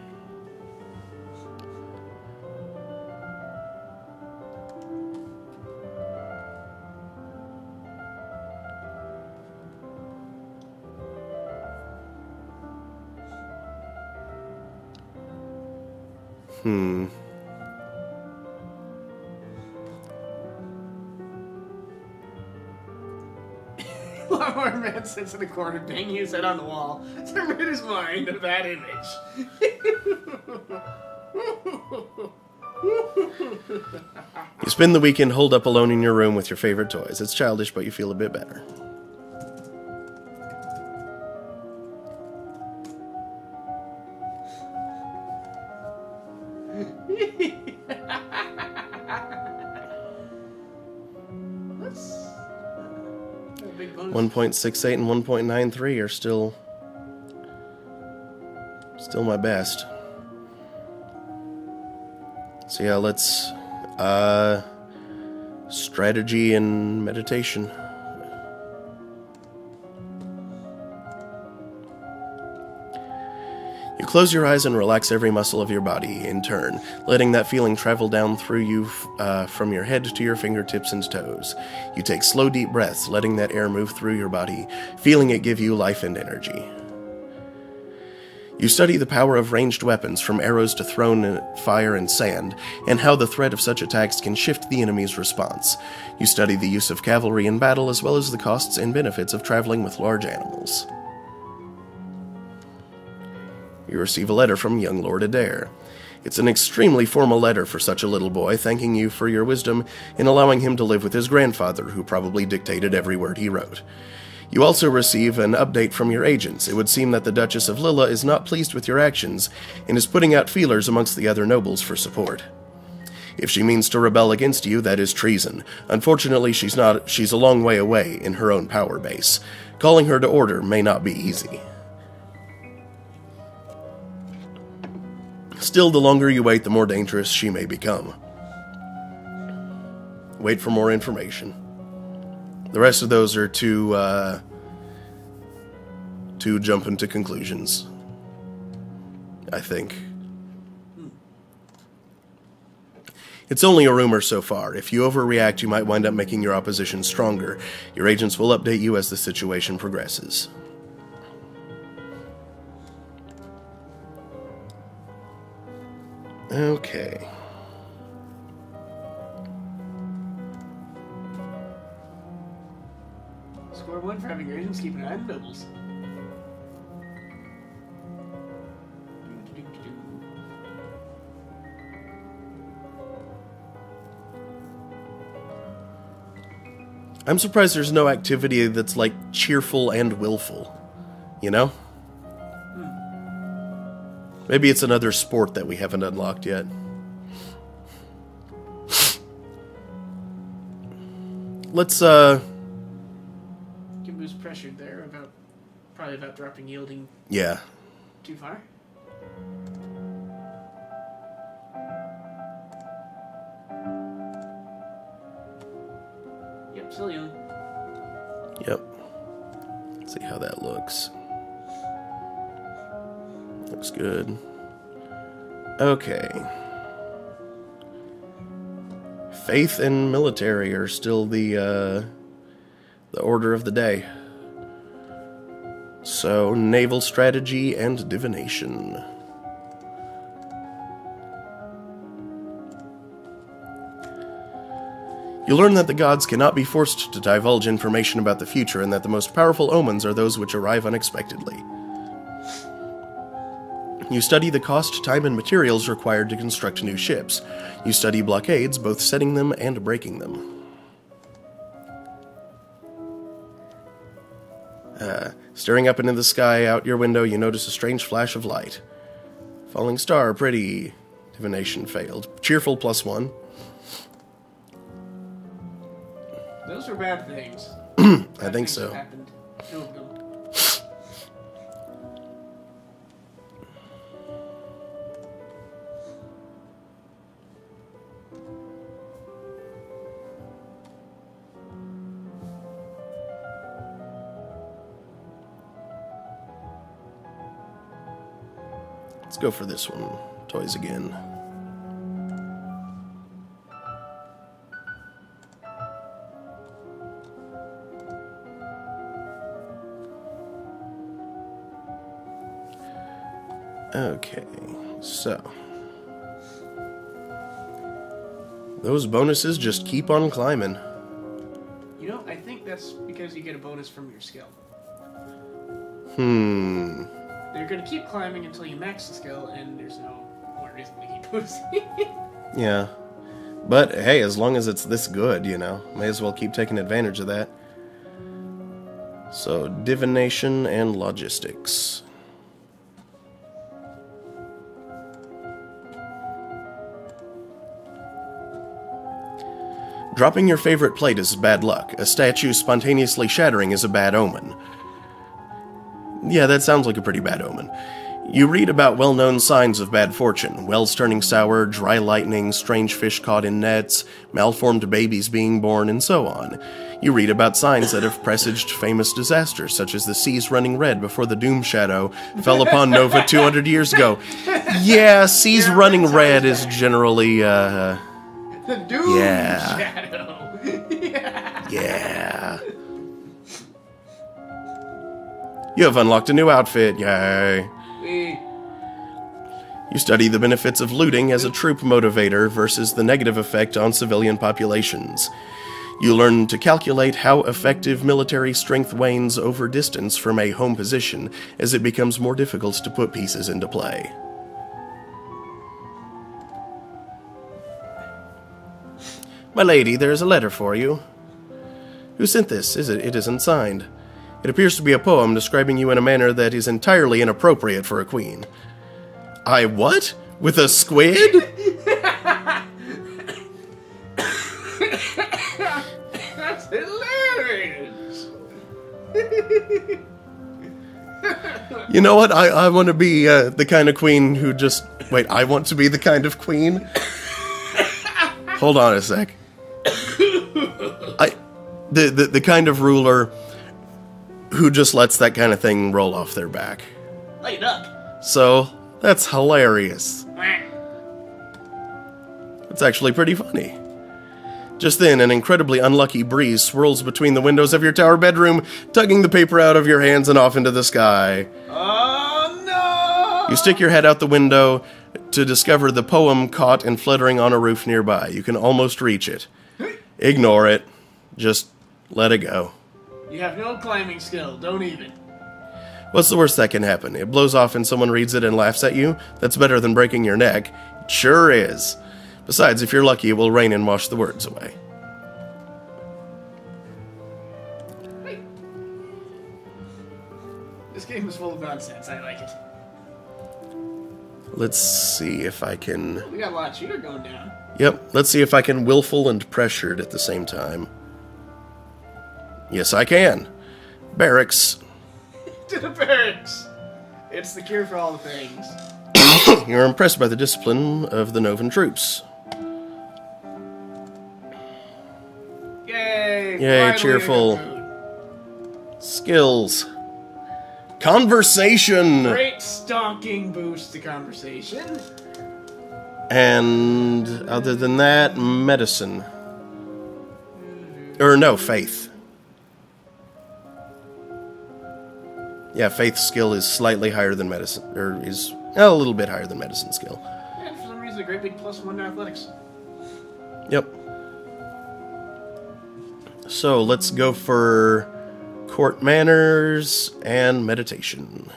Lawnmower Man sits in the corner, banging his head on the wall to rid his mind of that image. You spend the weekend holed up alone in your room with your favorite toys. It's childish, but you feel a bit better. Let's... 1.68 and 1.93 are still my best. So yeah, let's strategy and meditation. You close your eyes and relax every muscle of your body in turn, letting that feeling travel down through you from your head to your fingertips and toes. You take slow, deep breaths, letting that air move through your body, feeling it give you life and energy. You study the power of ranged weapons, from arrows to thrown fire and sand, and how the threat of such attacks can shift the enemy's response. You study the use of cavalry in battle, as well as the costs and benefits of traveling with large animals. You receive a letter from young Lord Adair. It's an extremely formal letter for such a little boy, thanking you for your wisdom in allowing him to live with his grandfather, who probably dictated every word he wrote. You also receive an update from your agents. It would seem that the Duchess of Lilla is not pleased with your actions and is putting out feelers amongst the other nobles for support. If she means to rebel against you, that is treason. Unfortunately, she's a long way away in her own power base. Calling her to order may not be easy. Still, the longer you wait, the more dangerous she may become. Wait for more information. The rest of those are to jump into conclusions, I think. It's only a rumor so far. If you overreact, you might wind up making your opposition stronger. Your agents will update you as the situation progresses. Okay. Score 1 for having your agents keep an eye on nobles. I'm surprised there's no activity that's like cheerful and willful. You know? Maybe it's another sport that we haven't unlocked yet. Let's Can boost pressure there probably about dropping yielding yeah. too far. Yep, still yielding. Yep. Let's see how that looks. Looks good. Okay. Faith and military are still the order of the day. So, naval strategy and divination. You learn that the gods cannot be forced to divulge information about the future, and that the most powerful omens are those which arrive unexpectedly. You study the cost, time, and materials required to construct new ships. You study blockades, both setting them and breaking them. Staring up into the sky out your window, you notice a strange flash of light. Falling star, pretty. Divination failed. Cheerful +1. Those are bad things. I think so. Happened. Two of them. Let's go for this one. Toys again. Okay, so those bonuses just keep on climbing. You know, I think that's because you get a bonus from your skill. They're gonna keep climbing until you max the skill, and there's no more reason to keep boosting. Yeah. But hey, as long as it's this good, you know, may as well keep taking advantage of that. So, divination and logistics. Dropping your favorite plate is bad luck. A statue spontaneously shattering is a bad omen. Yeah, that sounds like a pretty bad omen. You read about well-known signs of bad fortune. Wells turning sour, dry lightning, strange fish caught in nets, malformed babies being born, and so on. You read about signs that have presaged famous disasters, such as the seas running red before the Doom Shadow fell upon Nova 200 years ago. Yeah, seas running red is generally, The Doom yeah. Shadow. Yeah. You have unlocked a new outfit, yay. You study the benefits of looting as a troop motivator versus the negative effect on civilian populations. You learn to calculate how effective military strength wanes over distance from a home position as it becomes more difficult to put pieces into play. My lady, there is a letter for you. Who sent this? It isn't signed. It appears to be a poem describing you in a manner that is entirely inappropriate for a queen. I what? With a squid? That's hilarious. You know what? I want to be the kind of queen who just... Wait, I want to be the kind of queen? Hold on a sec. The kind of ruler who just lets that kind of thing roll off their back. Light up. So, that's hilarious. It's actually pretty funny. Just then, an incredibly unlucky breeze swirls between the windows of your tower bedroom, tugging the paper out of your hands and off into the sky. Oh, no! You stick your head out the window to discover the poem caught and fluttering on a roof nearby. You can almost reach it. Ignore it. Just let it go. You have no climbing skill. Don't even. What's the worst that can happen? It blows off and someone reads it and laughs at you? That's better than breaking your neck. It sure is. Besides, if you're lucky, it will rain and wash the words away. Hey. This game is full of nonsense. I like it. Let's see if I can... We got a lot of cheater going down. Yep, let's see if I can willful and pressured at the same time. Yes, I can. Barracks. To the barracks! It's the cure for all the things. You're impressed by the discipline of the Novan troops. Yay! Yay, Finally cheerful. a good mood. Skills. Conversation! Great stonking boost to conversation. And other than that, medicine. Or no, faith. Yeah, faith skill is slightly higher than medicine, or is a little bit higher than medicine skill. And for some reason, a great big +1 to athletics. Yep. So let's go for court manners and meditation.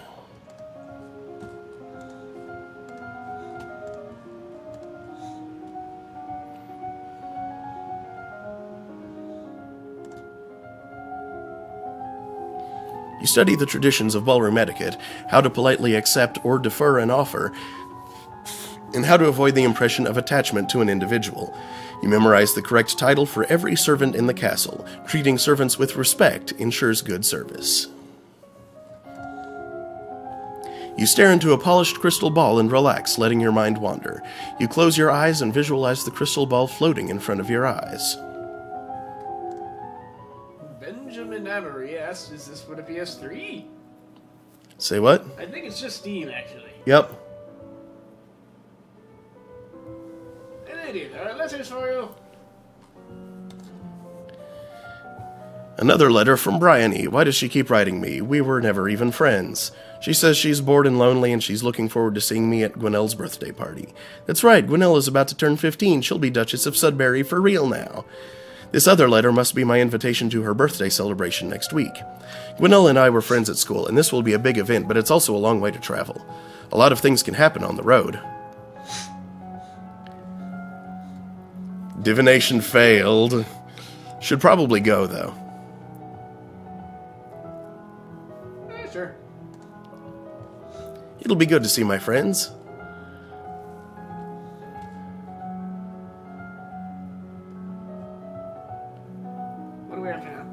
You study the traditions of ballroom etiquette, how to politely accept or defer an offer, and how to avoid the impression of attachment to an individual. You memorize the correct title for every servant in the castle. Treating servants with respect ensures good service. You stare into a polished crystal ball and relax, letting your mind wander. You close your eyes and visualize the crystal ball floating in front of your eyes. Benjamin Emery asks, is this for the PS3? Say what? I think it's just Steam, actually. Yep. An idiot. Alright, letters for you. Another letter from Bryony. Why does she keep writing me? We were never even friends. She says she's bored and lonely and she's looking forward to seeing me at Gwinnell's birthday party. That's right, Gwinnell is about to turn 15. She'll be Duchess of Sudbury for real now. This other letter must be my invitation to her birthday celebration next week. Gwinnell and I were friends at school, and this will be a big event, but it's also a long way to travel. A lot of things can happen on the road. Divination failed. Should probably go, though. Sure. It'll be good to see my friends. What do we have now?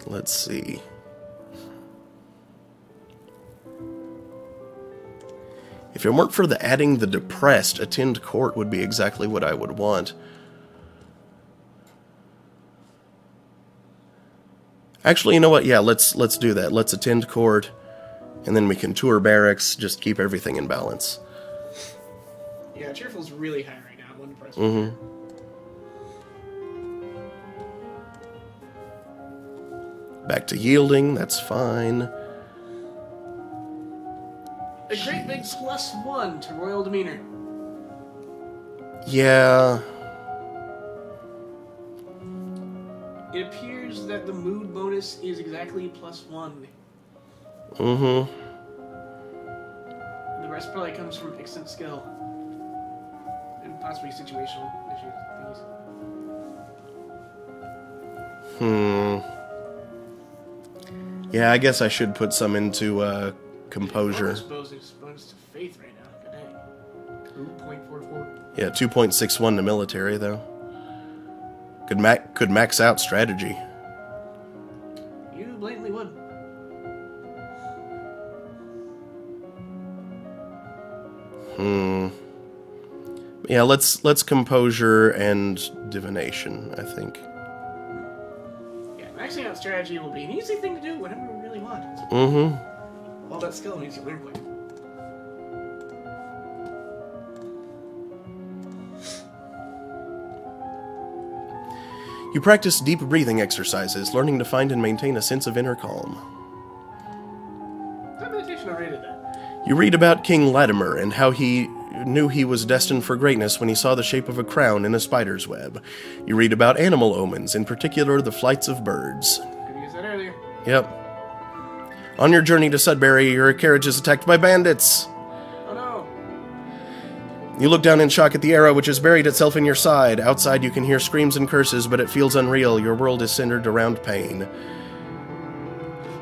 Let's see. If it weren't for the adding the depressed, attend court would be exactly what I would want. Actually, you know what? Yeah, let's do that. Let's attend court, and then we can tour barracks. Just keep everything in balance. Yeah, cheerful's really high right now. One depressed. Mm-hmm. Back to yielding. That's fine. A great big +1 to royal demeanor. Yeah. It appears that the mood bonus is exactly +1. Mm-hmm. The rest probably comes from extant skill. And possibly situational issues. Things. Yeah, I guess I should put some into composure. Bonus to faith right now. Good day. 2.44. Yeah, 2.61 to military though. Could max out strategy. You blatantly would. Yeah, let's composure and divination, I think. Yeah, maxing out strategy will be an easy thing to do whenever we really want. Mm-hmm. All that skill means you learn quick. You practice deep breathing exercises, learning to find and maintain a sense of inner calm. That meditation already did that. You read about King Latimer and how he knew he was destined for greatness when he saw the shape of a crown in a spider's web. You read about animal omens, in particular the flights of birds. Could have used that earlier. Yep. On your journey to Sudbury, your carriage is attacked by bandits. Oh no. You look down in shock at the arrow, which has buried itself in your side. Outside, you can hear screams and curses, but it feels unreal. Your world is centered around pain.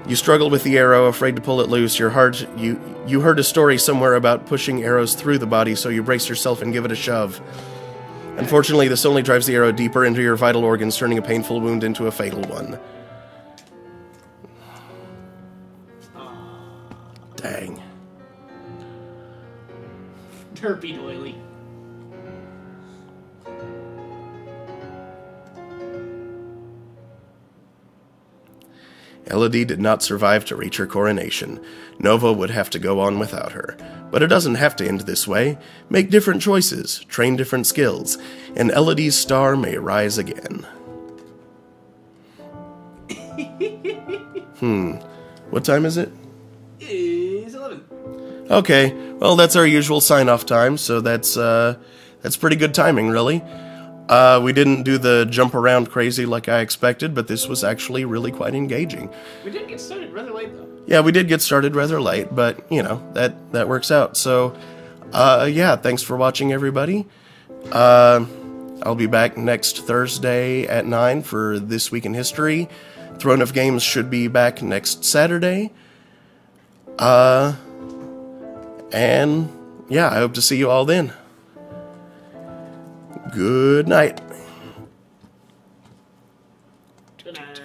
You struggle with the arrow, afraid to pull it loose. You heard a story somewhere about pushing arrows through the body, so you brace yourself and give it a shove. Unfortunately, this only drives the arrow deeper into your vital organs, turning a painful wound into a fatal one. Dang. Derpy doily. Elodie did not survive to reach her coronation. Nova would have to go on without her. But it doesn't have to end this way. Make different choices, train different skills, and Elodie's star may rise again. What time is it? It's 11. Okay, well that's our usual sign-off time, so that's pretty good timing, really. We didn't do the jump around crazy like I expected, but this was actually really quite engaging. We did get started rather late, though. Yeah, we did get started rather late, but, you know, that works out. So, yeah, thanks for watching, everybody. I'll be back next Thursday at 9 for This Week in History. Throne of Games should be back next Saturday. And, yeah, I hope to see you all then. Good night. Good night.